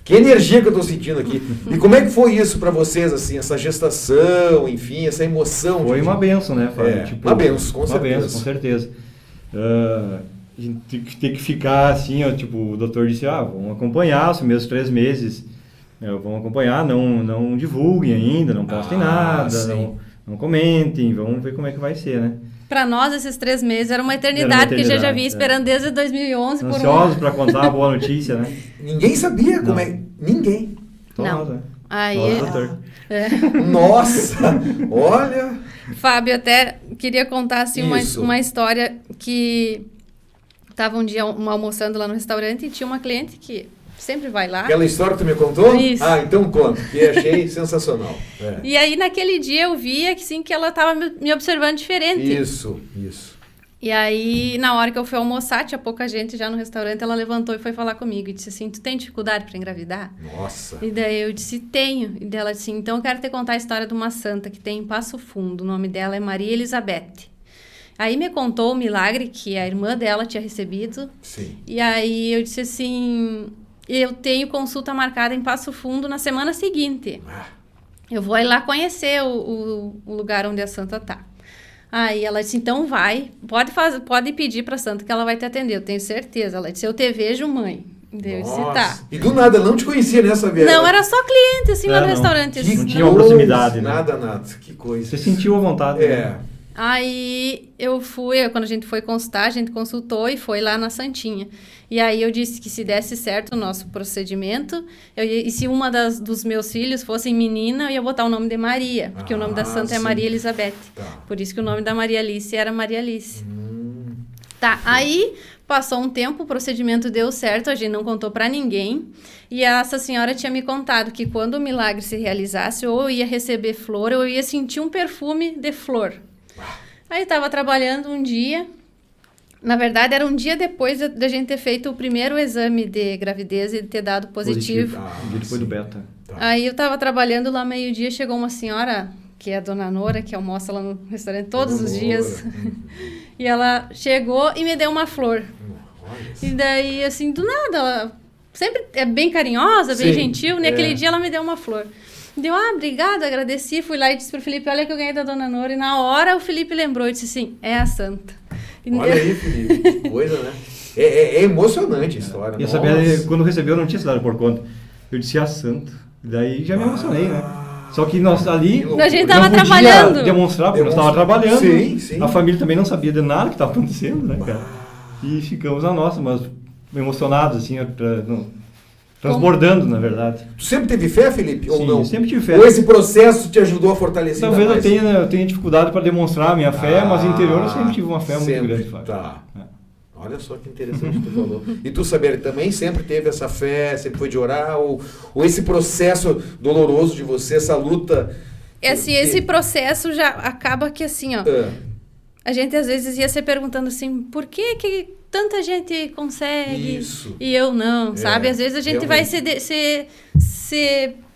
Speaker 1: que energia que eu tô sentindo aqui. E como é que foi isso para vocês, assim, essa gestação, enfim, essa emoção?
Speaker 2: Foi uma benção, né, Fábio?
Speaker 1: Uma benção, com certeza.
Speaker 2: Uma benção, com certeza. A gente tem que ficar assim, o doutor disse, vamos acompanhar os primeiros 3 meses, vamos acompanhar, não divulguem ainda, não postem nada, não comentem, vamos ver como é que vai ser, né?
Speaker 3: Para nós, esses 3 meses era uma eternidade, porque já vinha esperando desde 2011.
Speaker 2: Ansiosos para contar a boa notícia, né?
Speaker 1: Ninguém sabia como é. Ninguém.
Speaker 3: Não. Aí,
Speaker 2: doutor.
Speaker 1: Nossa, olha.
Speaker 3: Fábio, até queria contar assim, uma história que estava um dia almoçando lá no restaurante e tinha uma cliente que sempre vai lá.
Speaker 1: Aquela história que tu me contou?
Speaker 3: Isso.
Speaker 1: Ah, então conta, que achei sensacional.
Speaker 3: E aí, naquele dia, eu via que, sim, que ela estava me observando diferente.
Speaker 1: Isso.
Speaker 3: E aí, na hora que eu fui almoçar, tinha pouca gente já no restaurante, ela levantou e foi falar comigo. E disse assim, tu tem dificuldade para engravidar?
Speaker 1: Nossa.
Speaker 3: E daí eu disse, tenho. E daí ela disse, então eu quero te contar a história de uma santa que tem em Passo Fundo. O nome dela é Maria Elizabeth. Aí me contou o milagre que a irmã dela tinha recebido.
Speaker 1: Sim.
Speaker 3: E aí eu disse assim, eu tenho consulta marcada em Passo Fundo na semana seguinte. Eu vou ir lá conhecer o lugar onde a santa está. Aí ela disse, então vai, pode pedir para a santa que ela vai te atender, eu tenho certeza. Ela disse, eu te vejo, mãe. Eu disse, tá.
Speaker 1: E do nada, não te conhecia, né, Sabia?
Speaker 3: Não, era só cliente, assim, lá no restaurante.
Speaker 2: Não tinha uma proximidade, né?
Speaker 1: Nada. Que coisa.
Speaker 2: Você sentiu a vontade, né?
Speaker 3: Aí eu fui, quando a gente foi consultar, a gente consultou e foi lá na Santinha. E aí eu disse que se desse certo o nosso procedimento, e se uma dos meus filhos fosse menina, eu ia botar o nome de Maria, porque o nome da santa é Maria Elizabeth.
Speaker 1: Tá.
Speaker 3: Por isso que o nome da Maria Alice era Maria Alice. Tá, aí passou um tempo, o procedimento deu certo, a gente não contou pra ninguém. E essa senhora tinha me contado que quando o milagre se realizasse, ou eu ia receber flor, ou eu ia sentir um perfume de flor. Aí estava trabalhando um dia, na verdade era um dia depois da gente ter feito o primeiro exame de gravidez e ter dado positivo.
Speaker 2: Um dia depois do beta.
Speaker 1: Tá.
Speaker 3: Aí eu estava trabalhando lá meio-dia, chegou uma senhora, que é a dona Nora, que almoça lá no restaurante todos os dias. E ela chegou e me deu uma flor. E daí, assim, do nada, ela sempre é bem carinhosa, bem gentil. Naquele dia ela me deu uma flor. Deu, obrigada, agradeci, fui lá e disse pro Felipe, olha que eu ganhei da dona Nora. E na hora o Felipe lembrou e disse assim, é a santa.
Speaker 1: Olha aí, Felipe, que coisa, né? É emocionante a história.
Speaker 2: E essa quando recebeu, eu não tinha se dado por conta. Eu disse, a santa. Daí já me emocionei, né? Só que nós ali
Speaker 3: a gente tava
Speaker 2: não podia
Speaker 3: trabalhando.
Speaker 2: demonstrar, porque nós estávamos trabalhando.
Speaker 1: Sim.
Speaker 2: A família também não sabia de nada que estava acontecendo, né, cara? E ficamos na nossa, mas emocionados, assim, transbordando, na verdade.
Speaker 1: Tu sempre teve fé, Felipe, ou
Speaker 2: Sim,
Speaker 1: não?
Speaker 2: eu sempre tive fé.
Speaker 1: Ou esse processo te ajudou a fortalecer
Speaker 2: Talvez
Speaker 1: ainda mais?
Speaker 2: eu tenha dificuldade para demonstrar a minha fé, mas no interior eu sempre tive uma fé muito grande, Fábio.
Speaker 1: Tá. Olha só que interessante que tu falou. E tu, Saber, também sempre teve essa fé, sempre foi de orar? Ou esse processo doloroso de você, essa luta...
Speaker 3: Esse processo já acaba que assim, ó... A gente às vezes ia se perguntando assim, por que tanta gente consegue e eu não, sabe? Às vezes a gente vai se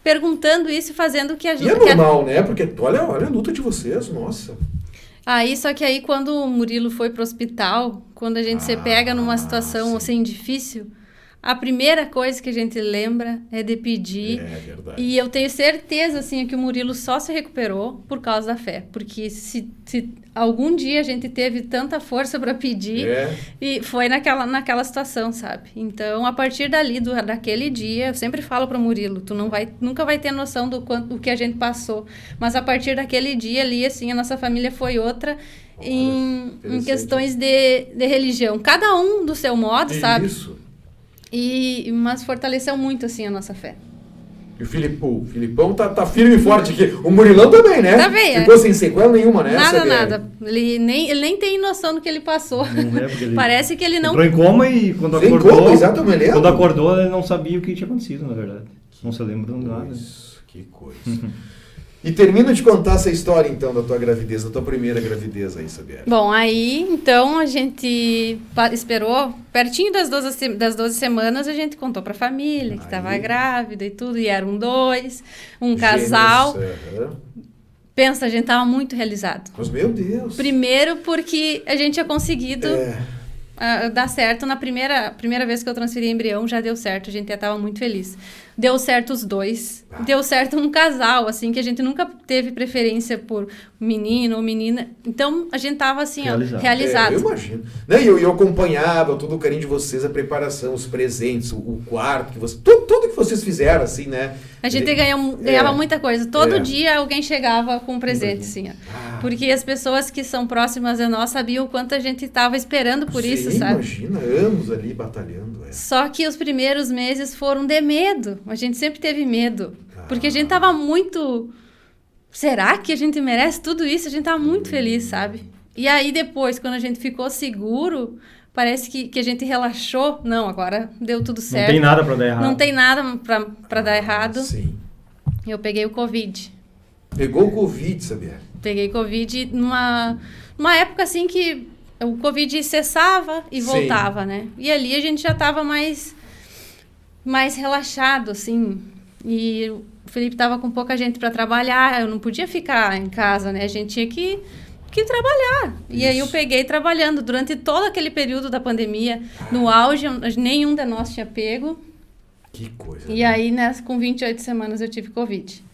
Speaker 3: perguntando isso e fazendo o que a gente...
Speaker 1: E é normal, né? Porque olha a luta de vocês, nossa.
Speaker 3: Só que aí quando o Murilo foi pro hospital, quando a gente se pega numa situação assim difícil, a primeira coisa que a gente lembra é de pedir.
Speaker 1: É verdade.
Speaker 3: E eu tenho certeza assim que o Murilo só se recuperou por causa da fé, porque se algum dia a gente teve tanta força para pedir, e foi naquela situação, sabe? Então, a partir dali, daquele dia, eu sempre falo para o Murilo, tu nunca vai ter noção do que a gente passou, mas a partir daquele dia ali, assim, a nossa família foi outra em questões de religião. Cada um do seu modo, sabe?
Speaker 1: Isso.
Speaker 3: Mas fortaleceu muito, assim, a nossa fé.
Speaker 1: E o Filipão tá firme e forte aqui. O Murilão também, né?
Speaker 3: Também,
Speaker 1: ficou sem sequela nenhuma, né?
Speaker 3: Nada. Ele nem tem noção do que ele passou. Parece que ele não...
Speaker 2: Entrou em coma e quando acordou, ele não sabia o que tinha acontecido, na verdade. Não se lembra de nada.
Speaker 1: Que coisa. E termina de contar essa história, então, da tua gravidez, da tua primeira gravidez aí, Sabiá.
Speaker 3: Bom, aí, então, a gente esperou, pertinho das 12 semanas, a gente contou pra família que estava grávida e tudo, e eram dois, casal. Pensa, a gente tava muito realizado.
Speaker 1: Mas, meu Deus!
Speaker 3: Primeiro porque a gente tinha conseguido dar certo. Na primeira vez que eu transferi embrião, já deu certo, a gente já tava muito feliz. Deu certo os dois. Deu certo um casal, assim, que a gente nunca teve preferência por menino ou menina. Então, a gente tava, assim, realizado.
Speaker 1: Eu imagino. E eu acompanhava todo o carinho de vocês, a preparação, os presentes, o quarto, tudo que vocês fizeram, assim, né?
Speaker 3: A gente ganhava muita coisa. Todo dia alguém chegava com um presente, assim, ó. Porque as pessoas que são próximas a nós sabiam o quanto a gente estava esperando por isso, sabe?
Speaker 1: Imagina, anos ali batalhando.
Speaker 3: Só que os primeiros meses foram de medo. A gente sempre teve medo. Porque a gente tava muito... Será que a gente merece tudo isso? A gente tava muito feliz, sabe? E aí depois, quando a gente ficou seguro, parece que a gente relaxou. Não, agora deu tudo certo.
Speaker 2: Não tem nada para dar errado.
Speaker 3: Não tem nada para dar errado.
Speaker 1: Sim.
Speaker 3: Eu peguei o Covid.
Speaker 1: Pegou o Covid, sabia?
Speaker 3: Peguei Covid numa época assim que o Covid cessava e voltava, né? E ali a gente já estava mais relaxado, assim. E o Felipe estava com pouca gente para trabalhar, eu não podia ficar em casa, né? A gente tinha que trabalhar. Isso. E aí eu peguei trabalhando durante todo aquele período da pandemia. No auge, nenhum de nós tinha pego.
Speaker 1: Que coisa.
Speaker 3: E aí, com 28 semanas, eu tive Covid.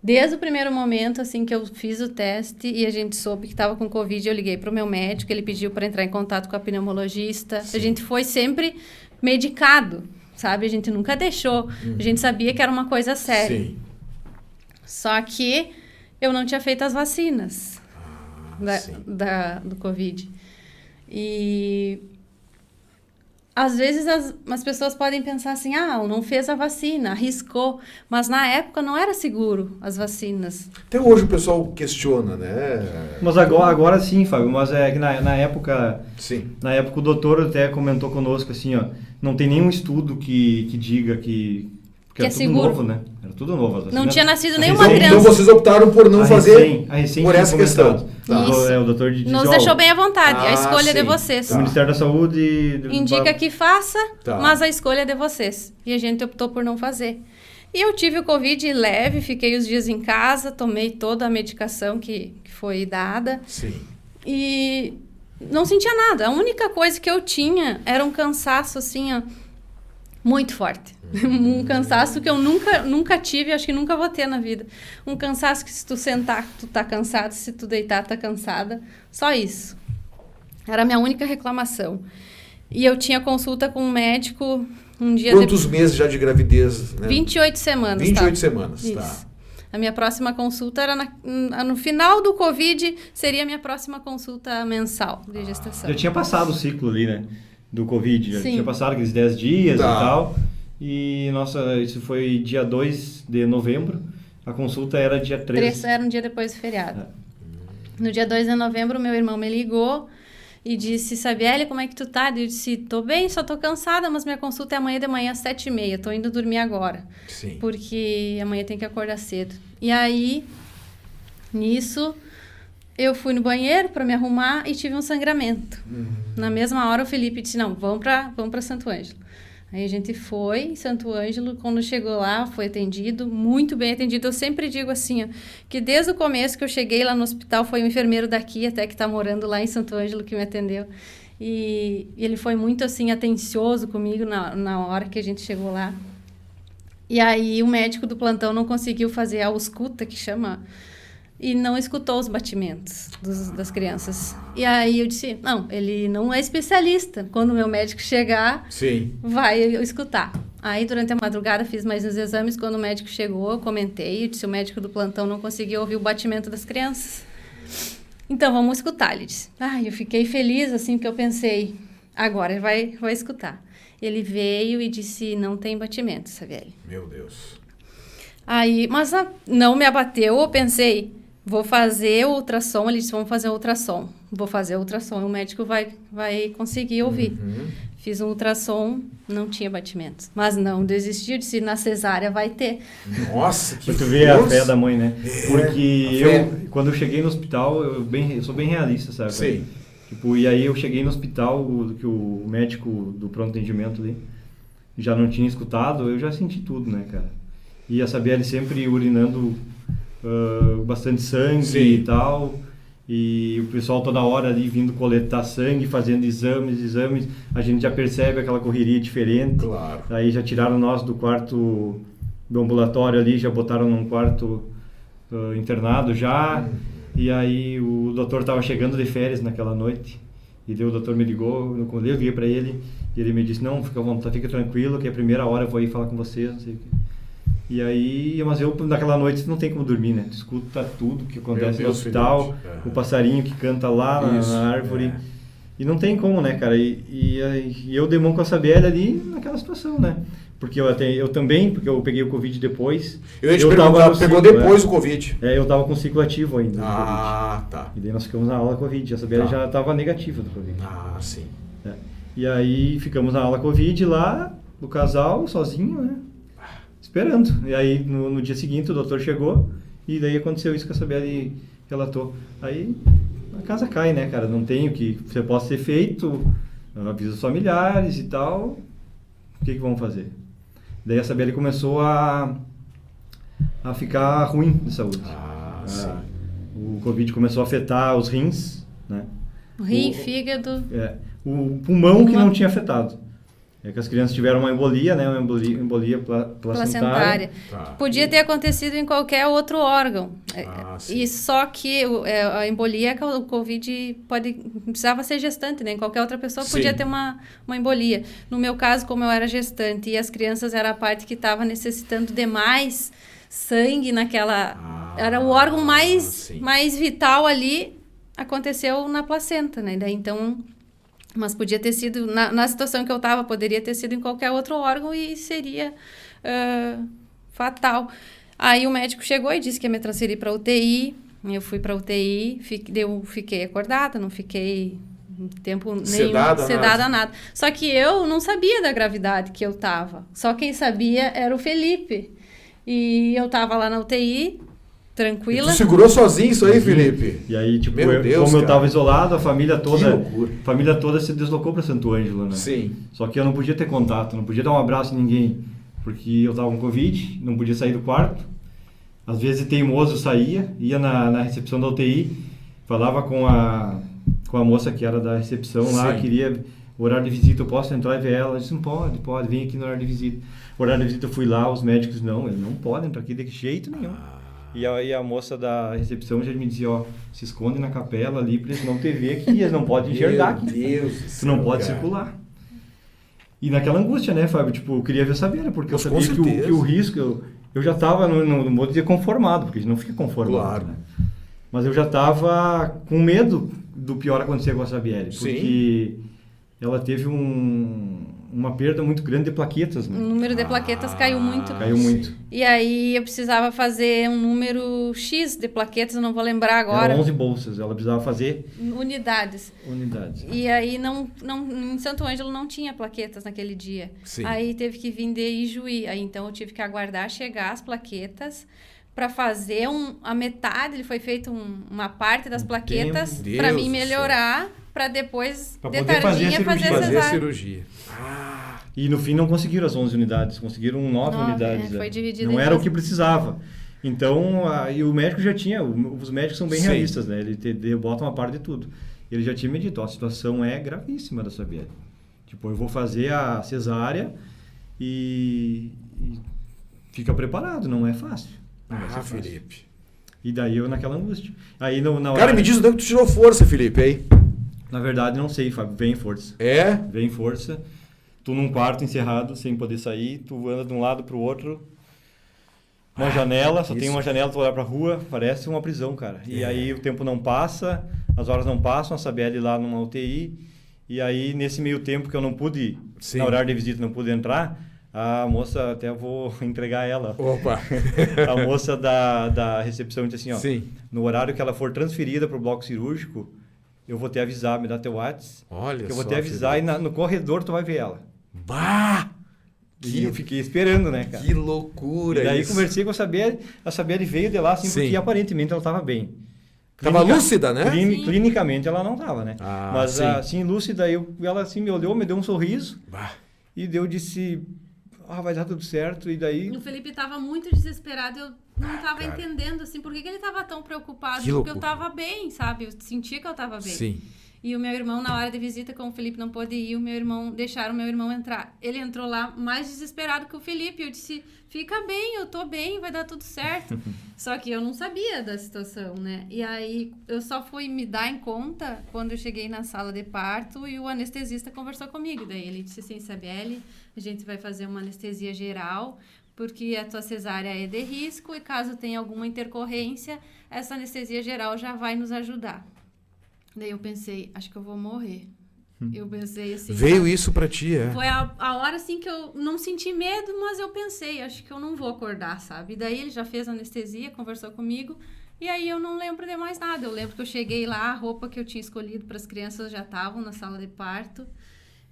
Speaker 3: Desde o primeiro momento, assim, que eu fiz o teste e a gente soube que estava com Covid, eu liguei para o meu médico, ele pediu para entrar em contato com a pneumologista. Sim. A gente foi sempre medicado, sabe? A gente nunca deixou. A gente sabia que era uma coisa séria.
Speaker 1: Sim.
Speaker 3: Só que eu não tinha feito as vacinas do Covid. E às vezes as pessoas podem pensar assim, não fez a vacina, arriscou. Mas na época não era seguro as vacinas.
Speaker 1: Até hoje o pessoal questiona, né?
Speaker 2: Mas agora sim, Fábio. Mas é que na época...
Speaker 1: Sim.
Speaker 2: Na época o doutor até comentou conosco assim, ó, não tem nenhum estudo que diga que era tudo
Speaker 3: seguro.
Speaker 2: Novo, né? Era tudo novo.
Speaker 3: Não tinha nascido nenhuma criança.
Speaker 1: Então vocês optaram por não fazer por essa questão.
Speaker 2: O doutor
Speaker 3: nos deixou bem à vontade. A escolha é de vocês.
Speaker 2: Tá. O Ministério da Saúde...
Speaker 3: indica que faça, mas a escolha é de vocês. E a gente optou por não fazer. E eu tive o Covid leve, fiquei os dias em casa, tomei toda a medicação que foi dada.
Speaker 1: Sim.
Speaker 3: E não sentia nada. A única coisa que eu tinha era um cansaço, assim, ó, muito forte. Um cansaço que eu nunca tive, acho que nunca vou ter na vida. Um cansaço que se tu sentar, tu tá cansado, se tu deitar, tá cansada. Só isso. Era a minha única reclamação. E eu tinha consulta com um médico um dia...
Speaker 1: Quantos meses já de gravidez? Né?
Speaker 3: 28 semanas.
Speaker 1: 28 semanas,
Speaker 3: isso.
Speaker 1: Tá.
Speaker 3: A minha próxima consulta era no final do Covid, seria a minha próxima consulta mensal de gestação.
Speaker 2: Já tinha passado o ciclo ali, né? Do Covid. Já tinha passado aqueles 10 dias e tal. E, isso foi dia 2 de novembro. A consulta era dia 3.
Speaker 3: Era um dia depois do feriado. No dia 2 de novembro, meu irmão me ligou e disse, Sabielle, como é que tu tá? Eu disse, tô bem, só tô cansada, mas minha consulta é amanhã de manhã às 7h30. Tô indo dormir agora.
Speaker 1: Sim.
Speaker 3: Porque amanhã tem que acordar cedo. E aí, nisso, eu fui no banheiro para me arrumar e tive um sangramento. Na mesma hora, o Felipe disse, não, vamos para Santo Ângelo. Aí a gente foi em Santo Ângelo, quando chegou lá, foi atendido, muito bem atendido. Eu sempre digo assim, ó, que desde o começo que eu cheguei lá no hospital, foi um enfermeiro daqui, até que está morando lá em Santo Ângelo, que me atendeu. E ele foi muito, assim, atencioso comigo na hora que a gente chegou lá. E aí o médico do plantão não conseguiu fazer a ausculta, que chama... E não escutou os batimentos das crianças. E aí eu disse, não, ele não é especialista. Quando o meu médico chegar,
Speaker 1: Sim.
Speaker 3: vai escutar. Aí durante a madrugada fiz mais uns exames. Quando o médico chegou, eu comentei. Eu disse, o médico do plantão não conseguiu ouvir o batimento das crianças. Então, vamos escutar, ele disse. Eu fiquei feliz, assim, porque eu pensei, agora ele vai escutar. Ele veio e disse, não tem batimento, Sabielle.
Speaker 1: Meu Deus.
Speaker 3: Aí, mas não me abateu, eu pensei... Vou fazer o ultrassom, ele disse, vamos fazer o ultrassom. Vou fazer o ultrassom, o médico vai conseguir ouvir. Fiz um ultrassom, não tinha batimentos. Mas não desisti, disse, na cesárea vai ter.
Speaker 1: Nossa, que
Speaker 2: tu vê a fé da mãe, né? Porque quando eu cheguei no hospital, eu sou bem realista, sabe?
Speaker 1: Sim.
Speaker 2: Tipo, e aí eu cheguei no hospital, que o médico do pronto atendimento ali já não tinha escutado, eu já senti tudo, né, cara? E a Sabielle sempre urinando... bastante sangue. Sim. E tal, e o pessoal toda hora ali vindo coletar sangue, fazendo exames, a gente já percebe aquela correria diferente.
Speaker 1: Claro.
Speaker 2: Aí já tiraram nós do quarto do ambulatório ali, já botaram num quarto internado já, e aí o doutor estava chegando de férias naquela noite, e daí o doutor me ligou, eu liguei para ele, e ele me disse, não, fica à vontade, fica tranquilo, que a primeira hora eu vou ir falar com você, não sei o que. E aí, mas eu naquela noite não tem como dormir, né? Tu escuta tudo que acontece no hospital, o passarinho que canta lá na árvore. E não tem como, né, cara? E eu dei mão com a Sabielle ali naquela situação, né? Porque eu também, porque eu peguei o Covid depois.
Speaker 1: Eu ia te perguntar, pegou depois o Covid?
Speaker 2: Eu tava com ciclo ativo ainda.
Speaker 1: Ah, tá.
Speaker 2: E daí nós ficamos na aula Covid. A Sabielle já tava negativa do Covid.
Speaker 1: Ah, sim.
Speaker 2: E aí ficamos na ala Covid lá, o casal, sozinho, né? Esperando. E aí no dia seguinte o doutor chegou e daí aconteceu isso que a Sabielle relatou. Aí a casa cai, né, cara? Não tem o que você possa ter feito, avisa os familiares e tal. O que vão fazer? Daí a Sabielle começou a ficar ruim de saúde. O Covid começou a afetar os rins, né?
Speaker 3: O rim, fígado.
Speaker 2: O pulmão que não tinha afetado. É que as crianças tiveram uma embolia, né? Uma embolia placentária.
Speaker 3: Podia ter acontecido em qualquer outro órgão. E só que a embolia, o Covid precisava ser gestante, né? Qualquer outra pessoa podia ter uma embolia. No meu caso, como eu era gestante e as crianças era a parte que estava necessitando de mais sangue naquela... era o órgão mais vital ali, aconteceu na placenta, né? Daí, então... Mas podia ter sido, na situação que eu estava, poderia ter sido em qualquer outro órgão e seria fatal. Aí o médico chegou e disse que ia me transferir para UTI. Eu fui para UTI, fiquei acordada, não fiquei tempo nenhum sedada nada. Só que eu não sabia da gravidade que eu estava. Só quem sabia era o Felipe. E eu estava lá na UTI... tranquila.
Speaker 1: E tu segurou sozinho isso aí, Felipe?
Speaker 2: E aí, tipo, como eu tava isolado, a família toda se deslocou para Santo Ângelo, né?
Speaker 1: Sim.
Speaker 2: Só que eu não podia ter contato, não podia dar um abraço em ninguém, porque eu tava com Covid, não podia sair do quarto. Às vezes teimoso saía, ia na recepção da UTI, falava com a moça que era da recepção lá, queria horário de visita, eu posso entrar e ver ela? Eu disse, não pode, vem aqui no horário de visita. O horário de visita eu fui lá, os médicos, não, ele não pode entrar aqui de jeito nenhum. E aí a moça da recepção já me dizia, se esconde na capela ali pra eles não te ver aqui, eles não podem enxergar aqui.
Speaker 1: Meu Deus do
Speaker 2: céu, tu não pode circular. E naquela angústia, né, Fábio? Tipo, eu queria ver Sabielle, porque eu sabia que o risco, eu já tava, não vou dizer conformado, porque a gente não fica conformado, claro, né? Mas eu já tava com medo do pior acontecer com a Sabielle, porque ela teve uma perda muito grande de plaquetas, né?
Speaker 3: O número de plaquetas caiu muito.
Speaker 2: Caiu muito.
Speaker 3: E aí eu precisava fazer um número X de plaquetas, eu não vou lembrar agora.
Speaker 2: Eram 11 bolsas, ela precisava fazer...
Speaker 3: Unidades. E aí em Santo Ângelo não tinha plaquetas naquele dia.
Speaker 1: Sim.
Speaker 3: Aí teve que vir de Ijuí. Aí então eu tive que aguardar chegar as plaquetas para fazer a metade, ele foi feito uma parte das plaquetas para mim melhorar, para depois
Speaker 2: de tardinha
Speaker 3: fazer
Speaker 1: a cirurgia.
Speaker 2: E no fim não conseguiram as 11 unidades, conseguiram 9 unidades.
Speaker 3: Foi dividido
Speaker 2: não era o que precisava. Então, e o médico já tinha, os médicos são bem realistas, né? Ele bota uma parte de tudo. Ele já tinha me dito, a situação é gravíssima da Sabielle. Tipo, eu vou fazer a cesárea e fica preparado, não é fácil.
Speaker 1: Felipe.
Speaker 2: E daí eu naquela angústia. Aí,
Speaker 1: Cara, me diz onde é que tu tirou força, Felipe, aí?
Speaker 2: Na verdade, não sei, Fábio. Vem força. Vem força. Tu num quarto encerrado, sem poder sair, tu anda de um lado pro outro. Uma janela, só tem uma janela, tu olhar pra rua, parece uma prisão, cara. E aí o tempo não passa, as horas não passam, a Sabielle lá numa UTI. E aí, nesse meio tempo que eu não pude, na horário de visita, não pude entrar, a moça, até vou entregar ela.
Speaker 1: Opa!
Speaker 2: A moça da recepção disse assim, no horário que ela for transferida pro bloco cirúrgico, eu vou te avisar, me dá teu WhatsApp.
Speaker 1: Olha
Speaker 2: que eu vou te avisar e no corredor tu vai ver ela.
Speaker 1: Bah!
Speaker 2: E eu fiquei esperando, né, cara?
Speaker 1: Que loucura!
Speaker 2: E daí conversei com a Sabielle veio de lá, assim, porque aparentemente ela estava bem.
Speaker 1: Tava lúcida, né?
Speaker 2: Clinicamente ela não tava, né? Mas assim, lúcida, ela assim me olhou, me deu um sorriso. E eu disse, vai dar tudo certo. E daí...
Speaker 3: O Felipe tava muito desesperado, eu não tava entendendo, assim, por que ele tava tão preocupado. Porque eu tava bem, sabe? Eu sentia que eu tava bem.
Speaker 1: Sim.
Speaker 3: E o meu irmão, na hora de visita, como o Felipe não pôde ir, deixaram o meu irmão entrar. Ele entrou lá mais desesperado que o Felipe. Eu disse, fica bem, eu tô bem, vai dar tudo certo. Só que eu não sabia da situação, né? E aí, eu só fui me dar em conta quando eu cheguei na sala de parto e o anestesista conversou comigo. Daí ele disse assim, Sabielle, a gente vai fazer uma anestesia geral, porque a tua cesárea é de risco e caso tenha alguma intercorrência, essa anestesia geral já vai nos ajudar. Daí eu pensei, acho que eu vou morrer. Eu pensei assim...
Speaker 1: Veio isso pra ti,
Speaker 3: Foi a hora, assim, que eu não senti medo, mas eu pensei, acho que eu não vou acordar, sabe? E daí ele já fez a anestesia, conversou comigo, e aí eu não lembro de mais nada. Eu lembro que eu cheguei lá, a roupa que eu tinha escolhido para as crianças já estavam na sala de parto,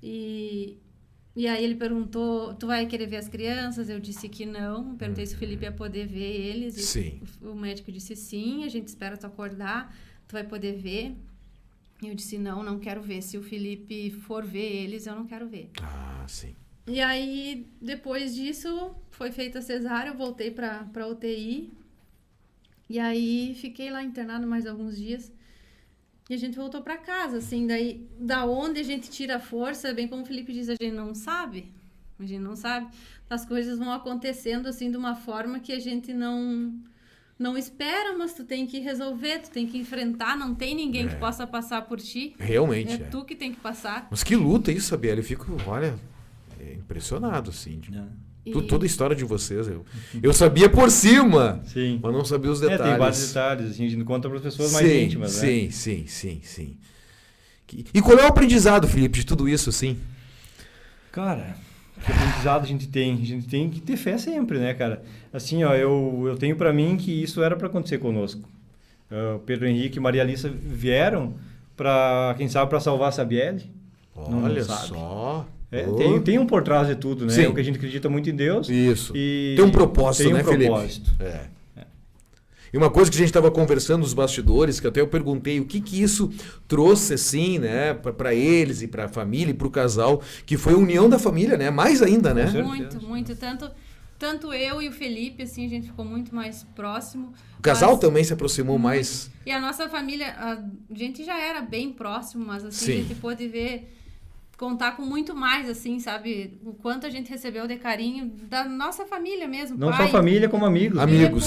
Speaker 3: E aí ele perguntou, tu vai querer ver as crianças? Eu disse que não. Perguntei se o Felipe ia poder ver eles.
Speaker 1: Sim.
Speaker 3: O médico disse sim, a gente espera tu acordar, tu vai poder ver. E eu disse não quero ver. Se o Felipe for ver eles, eu não quero ver.
Speaker 1: Ah, sim.
Speaker 3: E aí, depois disso, foi feita a cesárea, eu voltei pra UTI. E aí, fiquei lá internado mais alguns dias. E a gente voltou pra casa, assim, daí, da onde a gente tira a força, bem como o Felipe diz, a gente não sabe. A gente não sabe. As coisas vão acontecendo, assim, de uma forma que a gente não espera, mas tu tem que resolver, tu tem que enfrentar, não tem ninguém que possa passar por ti.
Speaker 1: Realmente.
Speaker 3: É tu que tem que passar.
Speaker 1: Mas que luta isso, Sabiel. Eu fico, olha, impressionado, assim. Toda a história de vocês. Eu sabia por cima,
Speaker 2: sim,
Speaker 1: mas não sabia os detalhes.
Speaker 2: Tem vários detalhes, assim, a gente não conta para as pessoas mais íntimas,
Speaker 1: sim, né? Sim. E qual é o aprendizado, Felipe, de tudo isso, assim?
Speaker 2: Cara, que aprendizado a gente tem que ter fé sempre, né, cara? Assim, ó, eu tenho para mim que isso era para acontecer conosco. Pedro Henrique e Maria Alissa vieram para, quem sabe, para salvar a Sabielle.
Speaker 1: Olha só.
Speaker 2: Tem um por trás de tudo, né?
Speaker 1: Sim.
Speaker 2: É o que a gente acredita muito em Deus.
Speaker 1: Isso.
Speaker 2: E
Speaker 1: tem um propósito, né, Felipe?
Speaker 2: Propósito.
Speaker 1: E uma coisa que a gente estava conversando nos bastidores, que até eu perguntei o que isso trouxe, assim, né, para eles e para a família e para o casal, que foi a união da família, né? Mais ainda, né?
Speaker 3: Muito. Tanto eu e o Felipe, assim, a gente ficou muito mais próximo.
Speaker 1: O casal também se aproximou mais.
Speaker 3: E a nossa família, a gente já era bem próximo, mas assim,
Speaker 1: Sim.
Speaker 3: a gente pôde contar com muito mais, assim, sabe? O quanto a gente recebeu de carinho da nossa família mesmo.
Speaker 2: Não só família, como amigos.
Speaker 1: Amigos.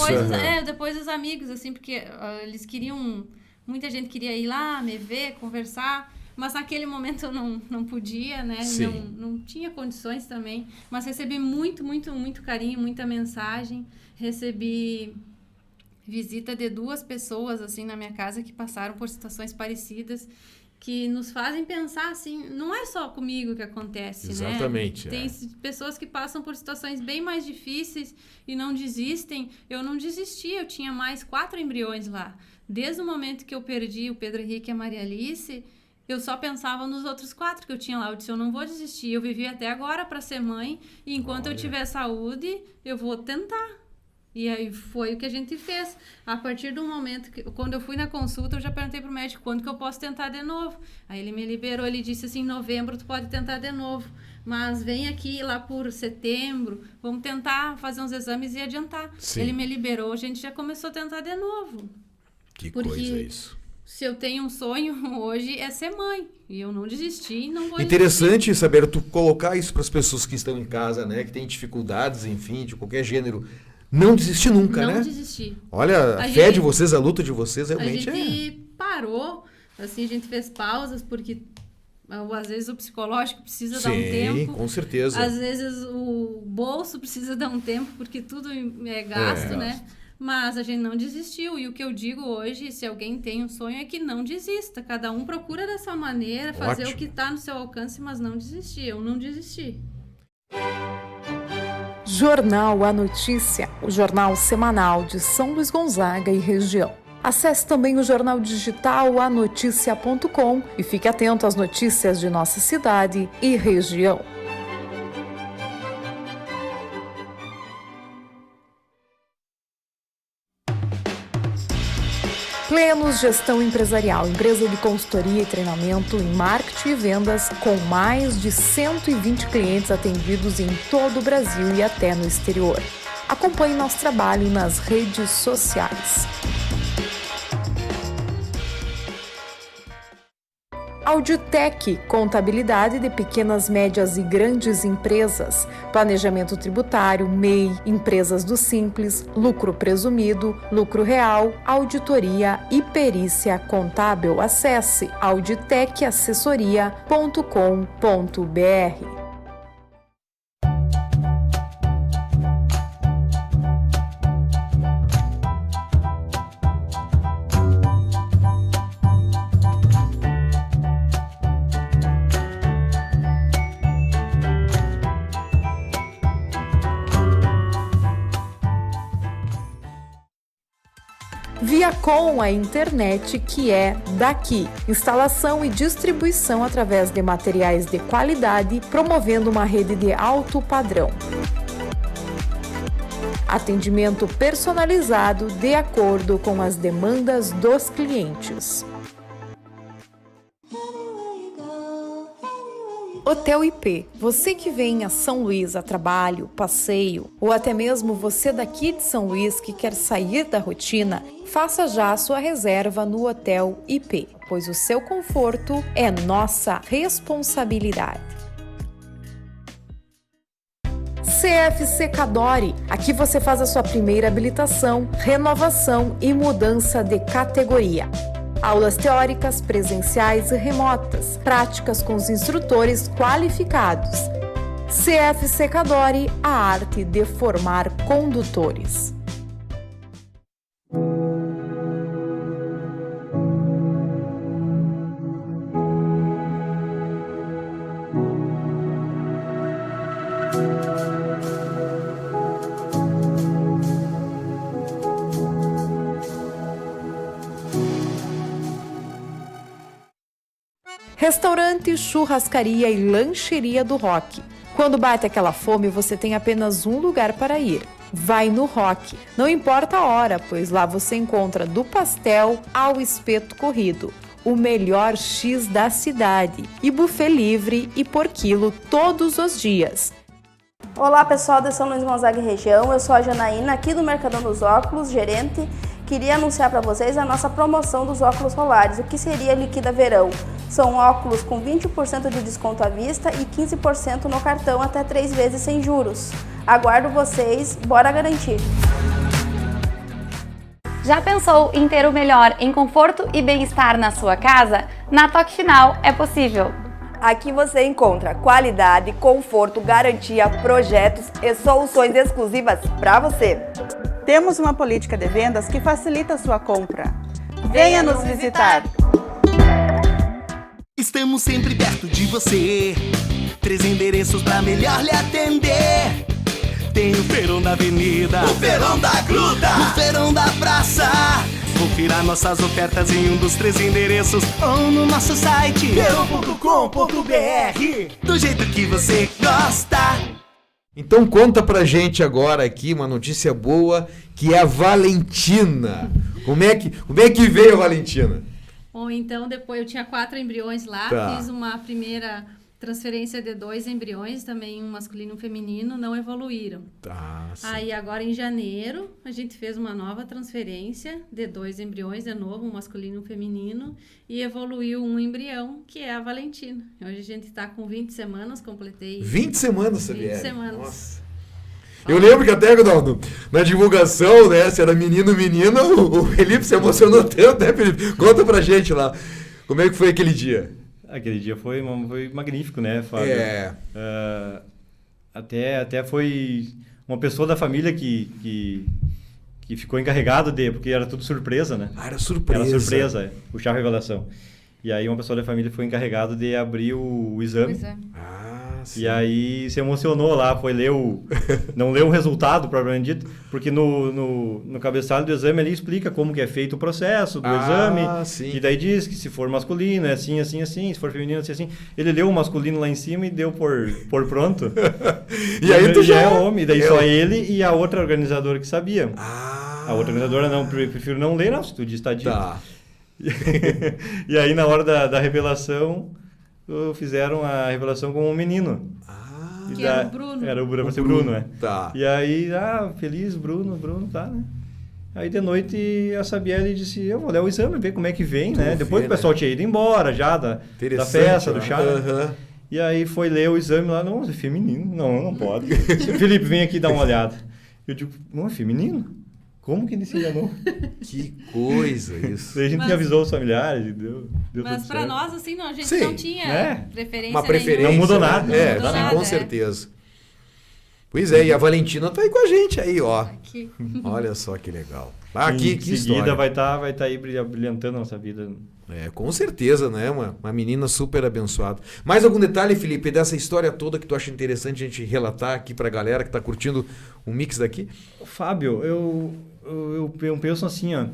Speaker 3: Depois os amigos, assim, porque eles queriam... Muita gente queria ir lá, me ver, conversar, mas naquele momento eu não podia, né? Não tinha condições também. Mas recebi muito carinho, muita mensagem. Recebi visita de 2 pessoas, assim, na minha casa que passaram por situações parecidas, que nos fazem pensar, assim, não é só comigo que acontece,
Speaker 1: Exatamente,
Speaker 3: né? Tem pessoas que passam por situações bem mais difíceis e não desistem. Eu não desisti, eu tinha mais 4 embriões lá. Desde o momento que eu perdi o Pedro Henrique e a Maria Alice, eu só pensava nos outros 4 que eu tinha lá. Eu disse, eu não vou desistir, eu vivi até agora para ser mãe, e enquanto eu tiver saúde, eu vou tentar. E aí foi o que a gente fez. A partir do momento que, quando eu fui na consulta, eu já perguntei pro médico quando que eu posso tentar de novo. Aí ele me liberou, ele disse assim, em novembro tu pode tentar de novo, mas vem aqui lá por setembro, vamos tentar fazer uns exames e adiantar.
Speaker 1: Sim.
Speaker 3: Ele me liberou, a gente já começou a tentar de novo.
Speaker 1: Que coisa isso.
Speaker 3: Se eu tenho um sonho hoje é ser mãe, e eu não desisti, não vou
Speaker 1: Interessante desistir. Saber tu colocar isso para as pessoas que estão em casa, né, que têm dificuldades, enfim, de qualquer gênero. Não desistir nunca, né?
Speaker 3: Não desistir.
Speaker 1: Olha, a fé de vocês, a luta de vocês realmente
Speaker 3: A gente parou, assim, a gente fez pausas, porque às vezes o psicológico precisa dar um tempo.
Speaker 1: Sim, com certeza.
Speaker 3: Às vezes o bolso precisa dar um tempo, porque tudo é gasto, né? Mas a gente não desistiu. E o que eu digo hoje, se alguém tem um sonho, é que não desista. Cada um procura dessa maneira, fazer o que está no seu alcance, mas não desistir. Eu não desisti.
Speaker 4: Jornal A Notícia, o jornal semanal de São Luís Gonzaga e região. Acesse também o jornal digital anoticia.com e fique atento às notícias de nossa cidade e região. Plenos Gestão Empresarial, empresa de consultoria e treinamento em marketing e vendas, com mais de 120 clientes atendidos em todo o Brasil e até no exterior. Acompanhe nosso trabalho nas redes sociais. Auditec, contabilidade de pequenas, médias e grandes empresas, planejamento tributário, MEI, empresas do Simples, lucro presumido, lucro real, auditoria e perícia contábil. Acesse auditecassessoria.com.br. Viacom, a internet que é daqui. Instalação e distribuição através de materiais de qualidade, promovendo uma rede de alto padrão. Atendimento personalizado de acordo com as demandas dos clientes. Hotel IP. Você que vem a São Luís a trabalho, passeio, ou até mesmo você daqui de São Luís que quer sair da rotina, faça já a sua reserva no Hotel IP, pois o seu conforto é nossa responsabilidade. CFC Cadore. Aqui você faz a sua primeira habilitação, renovação e mudança de categoria. Aulas teóricas, presenciais e remotas, práticas com os instrutores qualificados. CFC Cadore, a arte de formar condutores. Restaurante, churrascaria e lancheria do Rock. Quando bate aquela fome, você tem apenas um lugar para ir. Vai no Rock. Não importa a hora, pois lá você encontra do pastel ao espeto corrido, o melhor X da cidade, e buffet livre e por quilo todos os dias.
Speaker 5: Olá pessoal de São Luís Gonzaga e região, eu sou a Janaína, aqui do Mercadão dos Óculos, gerente. Queria anunciar para vocês a nossa promoção dos óculos solares, o que seria Liquida Verão. São óculos com 20% de desconto à vista e 15% no cartão até 3 vezes sem juros. Aguardo vocês, bora garantir!
Speaker 6: Já pensou em ter o melhor em conforto e bem-estar na sua casa? Na Toque Final é possível.
Speaker 7: Aqui você encontra qualidade, conforto, garantia, projetos e soluções exclusivas para você.
Speaker 8: Temos uma política de vendas que facilita a sua compra. Venha nos visitar!
Speaker 9: Estamos sempre perto de você. 3 endereços para melhor lhe atender. Tem o Feirão da Avenida, o Feirão da Gruta, o Feirão da Praça. Confira nossas ofertas em um dos 3 endereços ou no nosso site feirão.com.br, do jeito que você gosta.
Speaker 1: Então conta pra gente agora aqui uma notícia boa, que é a Valentina. Como é que veio a Valentina?
Speaker 3: Bom, então depois eu tinha 4 embriões lá, fiz uma primeira transferência de 2 embriões, também um masculino e um feminino, não evoluíram. Aí agora em janeiro a gente fez uma nova transferência de 2 embriões, de novo, um masculino e um feminino, e evoluiu um embrião, que é a Valentina. Hoje a gente está com 20 semanas, completei...
Speaker 1: 20 semanas, Sabiel?
Speaker 3: 20 semanas.
Speaker 1: Nossa. Eu lembro que até na divulgação, né, se era menino, menina, o Felipe se emocionou tanto, né, Felipe? Conta pra gente lá, como é que foi aquele dia?
Speaker 2: Aquele dia foi magnífico, né, Fábio? Até foi uma pessoa da família que ficou encarregado porque era tudo surpresa, né?
Speaker 1: Era surpresa.
Speaker 2: Era surpresa, puxar a revelação. E aí uma pessoa da família foi encarregado de abrir o exame.
Speaker 1: Sim.
Speaker 2: E aí se emocionou lá, foi ler não leu o resultado, propriamente dito, porque no cabeçalho do exame ele explica como que é feito o processo do exame,
Speaker 1: sim.
Speaker 2: E daí diz que se for masculino é assim, assim, assim, se for feminino é assim, assim. Ele leu o masculino lá em cima e deu por pronto.
Speaker 1: E aí tu já
Speaker 2: é homem, daí só ele e a outra organizadora que sabia. A outra organizadora não, prefiro não ler, não, se tu diz tá dito. E aí na hora da revelação fizeram a revelação com um menino.
Speaker 3: Que era o Bruno.
Speaker 2: Era pra ser Bruno, né?
Speaker 1: Tá.
Speaker 2: E aí, feliz, Bruno, tá, né? Aí de noite a Sabiele disse, eu vou ler o exame, ver como é que vem, né? Depois o pessoal tinha ido embora já da festa, do chá. Né? E aí foi ler o exame lá, não, é feminino. Não pode. Felipe, vem aqui dar uma olhada. Eu digo, não, é feminino? Como que ele se enganou?
Speaker 1: Que coisa isso.
Speaker 2: Daí a gente avisou os familiares e deu
Speaker 3: mas pra nós, assim, não, a gente não tinha preferência
Speaker 1: uma preferência.
Speaker 3: Nenhuma.
Speaker 2: Não mudou nada.
Speaker 1: Com certeza. Pois é, e a Valentina tá aí com a gente aí, ó.
Speaker 3: Aqui.
Speaker 1: Olha só que legal. Que
Speaker 2: seguida
Speaker 1: história.
Speaker 2: vai tá aí brilhantando a nossa vida.
Speaker 1: Com certeza, né? Uma menina super abençoada. Mais algum detalhe, Felipe, dessa história toda que tu acha interessante a gente relatar aqui pra galera que tá curtindo o mix daqui?
Speaker 2: Fábio, eu penso assim, ó,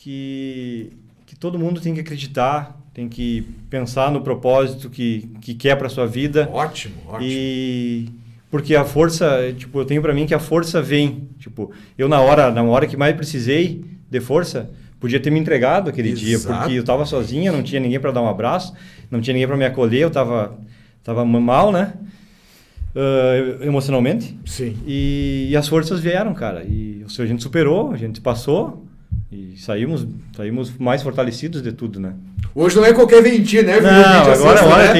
Speaker 2: que todo mundo tem que acreditar, tem que pensar no propósito que quer para sua vida.
Speaker 1: Ótimo.
Speaker 2: E porque a força, tipo, eu tenho para mim que a força vem, tipo, eu na hora que mais precisei de força, podia ter me entregado aquele dia, porque eu tava sozinha, não tinha ninguém para dar um abraço, não tinha ninguém para me acolher, eu tava mal, né? Emocionalmente.
Speaker 1: Sim.
Speaker 2: E as forças vieram, cara. E a gente superou, a gente passou e saímos mais fortalecidos de tudo, né?
Speaker 1: Hoje não é qualquer ventinho, né?
Speaker 2: Não, agora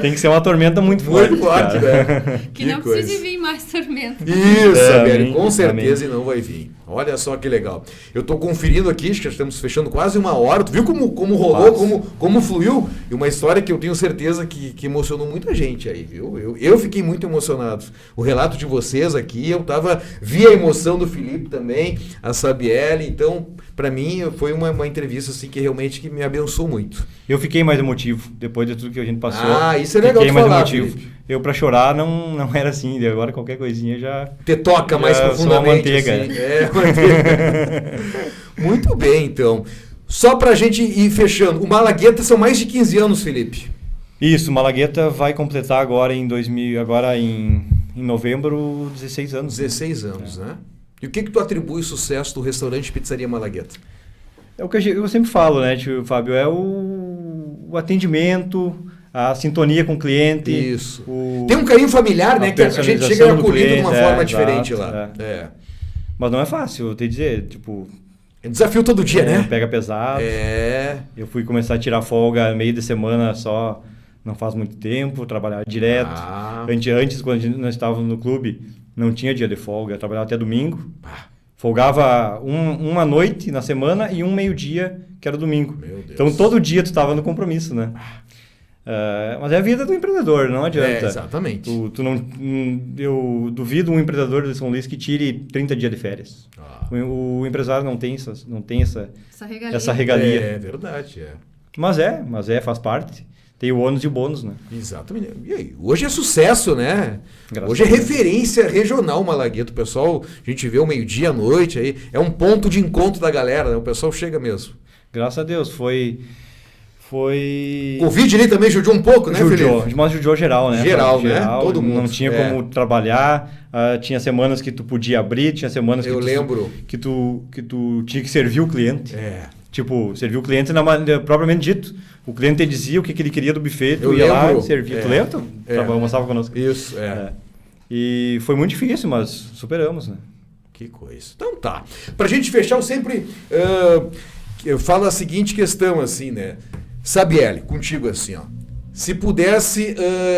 Speaker 2: tem que ser uma tormenta muito forte.
Speaker 1: Muito forte, né?
Speaker 3: Que não precisa vir mais tormenta.
Speaker 1: Isso, Sabielle, com certeza, e não vai vir. Olha só que legal. Eu estou conferindo aqui, acho que já estamos fechando quase 1 hora. Tu viu como rolou, como fluiu? E uma história que eu tenho certeza que emocionou muita gente aí, viu? Eu fiquei muito emocionado. O relato de vocês aqui, vi a emoção do Felipe também, a Sabielle. Então, para mim, foi uma entrevista assim, que realmente que me abençoou muito.
Speaker 2: Eu fiquei mais emotivo, depois de tudo que a gente passou.
Speaker 1: Ah, isso é legal
Speaker 2: de falar,
Speaker 1: mais emotivo.
Speaker 2: Felipe. Eu, para chorar, não era assim. Agora, qualquer coisinha já...
Speaker 1: Te toca mais profundamente.
Speaker 2: Manteiga.
Speaker 1: Assim. Manteiga. Muito bem, então. Só pra gente ir fechando. O Malagueta são mais de 15 anos, Felipe.
Speaker 2: Isso, o Malagueta vai completar agora em novembro, 16 anos.
Speaker 1: 16 anos, né? E o que tu atribui o sucesso do restaurante Pizzaria Malagueta?
Speaker 2: É o que eu sempre falo, né, tio Fábio? É o atendimento, a sintonia com o cliente.
Speaker 1: Isso. Tem um carinho familiar, né? Que a gente chega acolhido de uma forma diferente lá.
Speaker 2: Mas não é fácil, eu tenho que dizer, tipo...
Speaker 1: É desafio todo dia, né?
Speaker 2: Pega pesado. Eu fui começar a tirar folga meio de semana só, não faz muito tempo, trabalhar direto. Antes, quando nós estávamos no clube, não tinha dia de folga, eu trabalhava até domingo. Folgava uma noite na semana e um meio-dia, que era domingo. Então, todo dia tu estava no compromisso, né? Mas é a vida do empreendedor, não adianta.
Speaker 1: Exatamente.
Speaker 2: Eu duvido um empreendedor de São Luís que tire 30 dias de férias. O empresário não tem essa regalia.
Speaker 1: É verdade,
Speaker 2: Mas faz parte. Tem o ônus e o bônus, né?
Speaker 1: Exatamente. E aí, hoje é sucesso, né?
Speaker 2: Graças
Speaker 1: hoje é referência regional Malagueta. O pessoal, a gente vê o meio-dia à noite aí, é um ponto de encontro da galera, né? O pessoal chega mesmo.
Speaker 2: Graças a Deus, foi...
Speaker 1: Covid ali também judiou um pouco, né, Felipe?
Speaker 2: Mas judiou geral, né?
Speaker 1: Geral, né? Todo mundo.
Speaker 2: Não tinha como trabalhar, tinha semanas que tu podia abrir, tinha semanas que tu tinha que servir o cliente. Tipo, servir o cliente propriamente dito. O cliente dizia o que ele queria do buffet, tu ia lá e servia. Tu lembra? Almoçava conosco.
Speaker 1: Isso,
Speaker 2: E foi muito difícil, mas superamos, né?
Speaker 1: Que coisa. Então tá. Pra gente fechar, eu sempre eu falo a seguinte questão, assim, né? Sabielle, contigo assim, ó. Se pudesse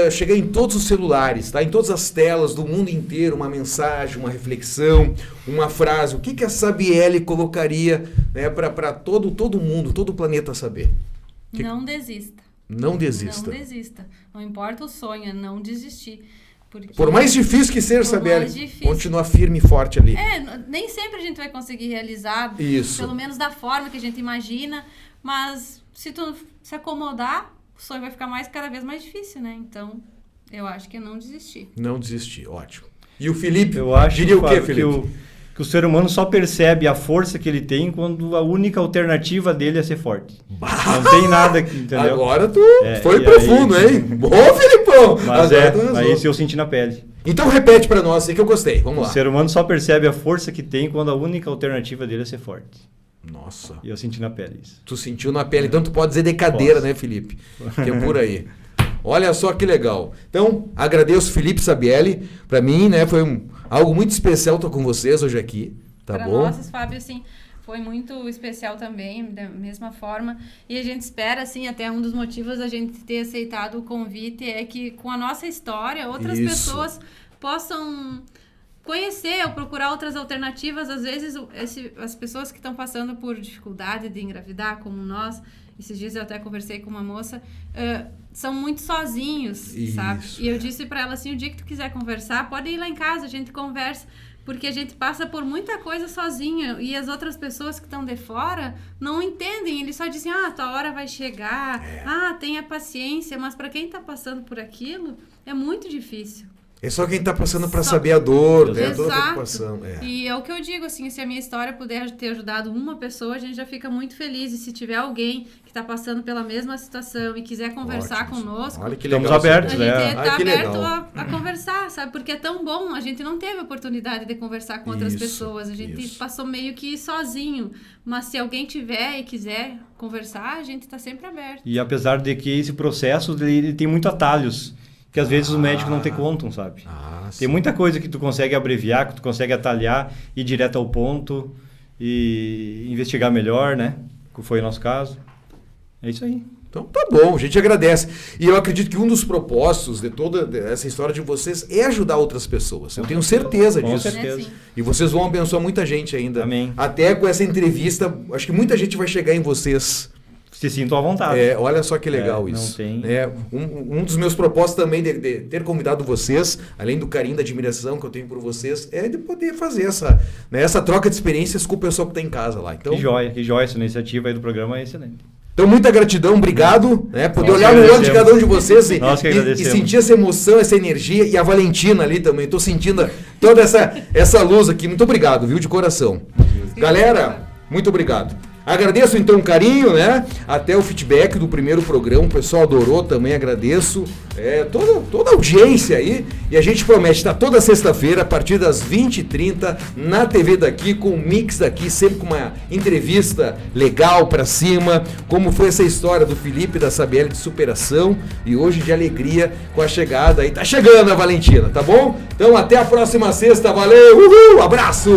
Speaker 1: chegar em todos os celulares, tá? Em todas as telas do mundo inteiro, uma mensagem, uma reflexão, uma frase, o que a Sabielle colocaria, né, para todo mundo, todo o planeta saber?
Speaker 3: Não desista.
Speaker 1: Não desista.
Speaker 3: Não desista. Não importa o sonho, é não desistir.
Speaker 1: Por mais difícil que seja, Sabielle, continua firme e forte ali.
Speaker 3: Nem sempre a gente vai conseguir realizar, pelo menos da forma que a gente imagina, mas se tu se acomodar, o sonho vai ficar cada vez mais difícil, né? Então, eu acho que é não desistir.
Speaker 1: Não desistir, ótimo. E o Felipe,
Speaker 2: eu acho,
Speaker 1: diria o quê, Felipe?
Speaker 2: Que o ser humano só percebe a força que ele tem quando a única alternativa dele é ser forte. Não tem nada aqui, entendeu?
Speaker 1: Agora tu foi profundo, hein? Bom, Felipão!
Speaker 2: Mas isso eu senti na pele.
Speaker 1: Então repete pra nós aí que eu gostei, vamos lá.
Speaker 2: O ser humano só percebe a força que tem quando a única alternativa dele é ser forte.
Speaker 1: Nossa.
Speaker 2: E eu senti na pele isso.
Speaker 1: Tu sentiu na pele, então tu pode dizer de cadeira, né, Felipe? Que é por aí. Olha só que legal. Então, agradeço Felipe Sabielle. Pra mim, né, foi algo muito especial estar com vocês hoje aqui. Tá bom?
Speaker 3: Pra nós, Fábio, assim, foi muito especial também, da mesma forma. E a gente espera, assim, até um dos motivos da gente ter aceitado o convite é que com a nossa história, outras pessoas possam conhecer ou procurar outras alternativas. Às vezes, as pessoas que estão passando por dificuldade de engravidar, como nós, esses dias eu até conversei com uma moça, são muito sozinhos, sabe? E eu disse para ela assim, o dia que tu quiser conversar, pode ir lá em casa, a gente conversa, porque a gente passa por muita coisa sozinha e as outras pessoas que estão de fora não entendem, eles só dizem, tua hora vai chegar, tenha paciência, mas para quem está passando por aquilo, é muito difícil.
Speaker 1: É só quem tá passando para saber a dor, né?
Speaker 3: Exato.
Speaker 1: Toda a preocupação.
Speaker 3: E é o que eu digo, assim, se a minha história puder ter ajudado uma pessoa, a gente já fica muito feliz. E se tiver alguém que tá passando pela mesma situação e quiser conversar conosco,
Speaker 1: olha que legal,
Speaker 2: estamos abertos,
Speaker 3: a
Speaker 2: né?
Speaker 3: gente tá aberto a conversar, sabe? Porque é tão bom, a gente não teve a oportunidade de conversar com outras pessoas, a gente passou meio que sozinho. Mas se alguém tiver e quiser conversar, a gente tá sempre aberto.
Speaker 2: E apesar de que esse processo ele tem muitos atalhos, que às vezes os médicos não te contam, sabe? Tem muita coisa que tu consegue abreviar, que tu consegue atalhar, ir direto ao ponto e investigar melhor, né? Que foi o nosso caso. É isso aí.
Speaker 1: Então tá bom, a gente agradece. E eu acredito que um dos propósitos de toda essa história de vocês é ajudar outras pessoas. Eu tenho certeza disso.
Speaker 2: Com certeza.
Speaker 1: E vocês vão abençoar muita gente ainda.
Speaker 2: Amém.
Speaker 1: Até com essa entrevista, acho que muita gente vai chegar em vocês.
Speaker 2: Se sintam à vontade.
Speaker 1: Olha só que legal isso.
Speaker 2: Não tem...
Speaker 1: Um dos meus propósitos também de ter convidado vocês, além do carinho, da admiração que eu tenho por vocês, é de poder fazer essa troca de experiências com o pessoal que está em casa lá. Então,
Speaker 2: que joia essa iniciativa aí do programa é excelente.
Speaker 1: Então, muita gratidão, obrigado. Poder olhar no olho de cada um de vocês e sentir essa emoção, essa energia. E a Valentina ali também. Estou sentindo toda essa luz aqui. Muito obrigado, viu? De coração. Galera, muito obrigado. Agradeço então o carinho, né? Até o feedback do primeiro programa, o pessoal adorou também, agradeço. Toda a audiência aí. E a gente promete estar toda sexta-feira, a partir das 20h30, na TV daqui, com o Mix daqui, sempre com uma entrevista legal pra cima. Como foi essa história do Felipe e da Sabielle de superação. E hoje de alegria com a chegada aí. Tá chegando a Valentina, tá bom? Então até a próxima sexta, valeu, uhul, abraço!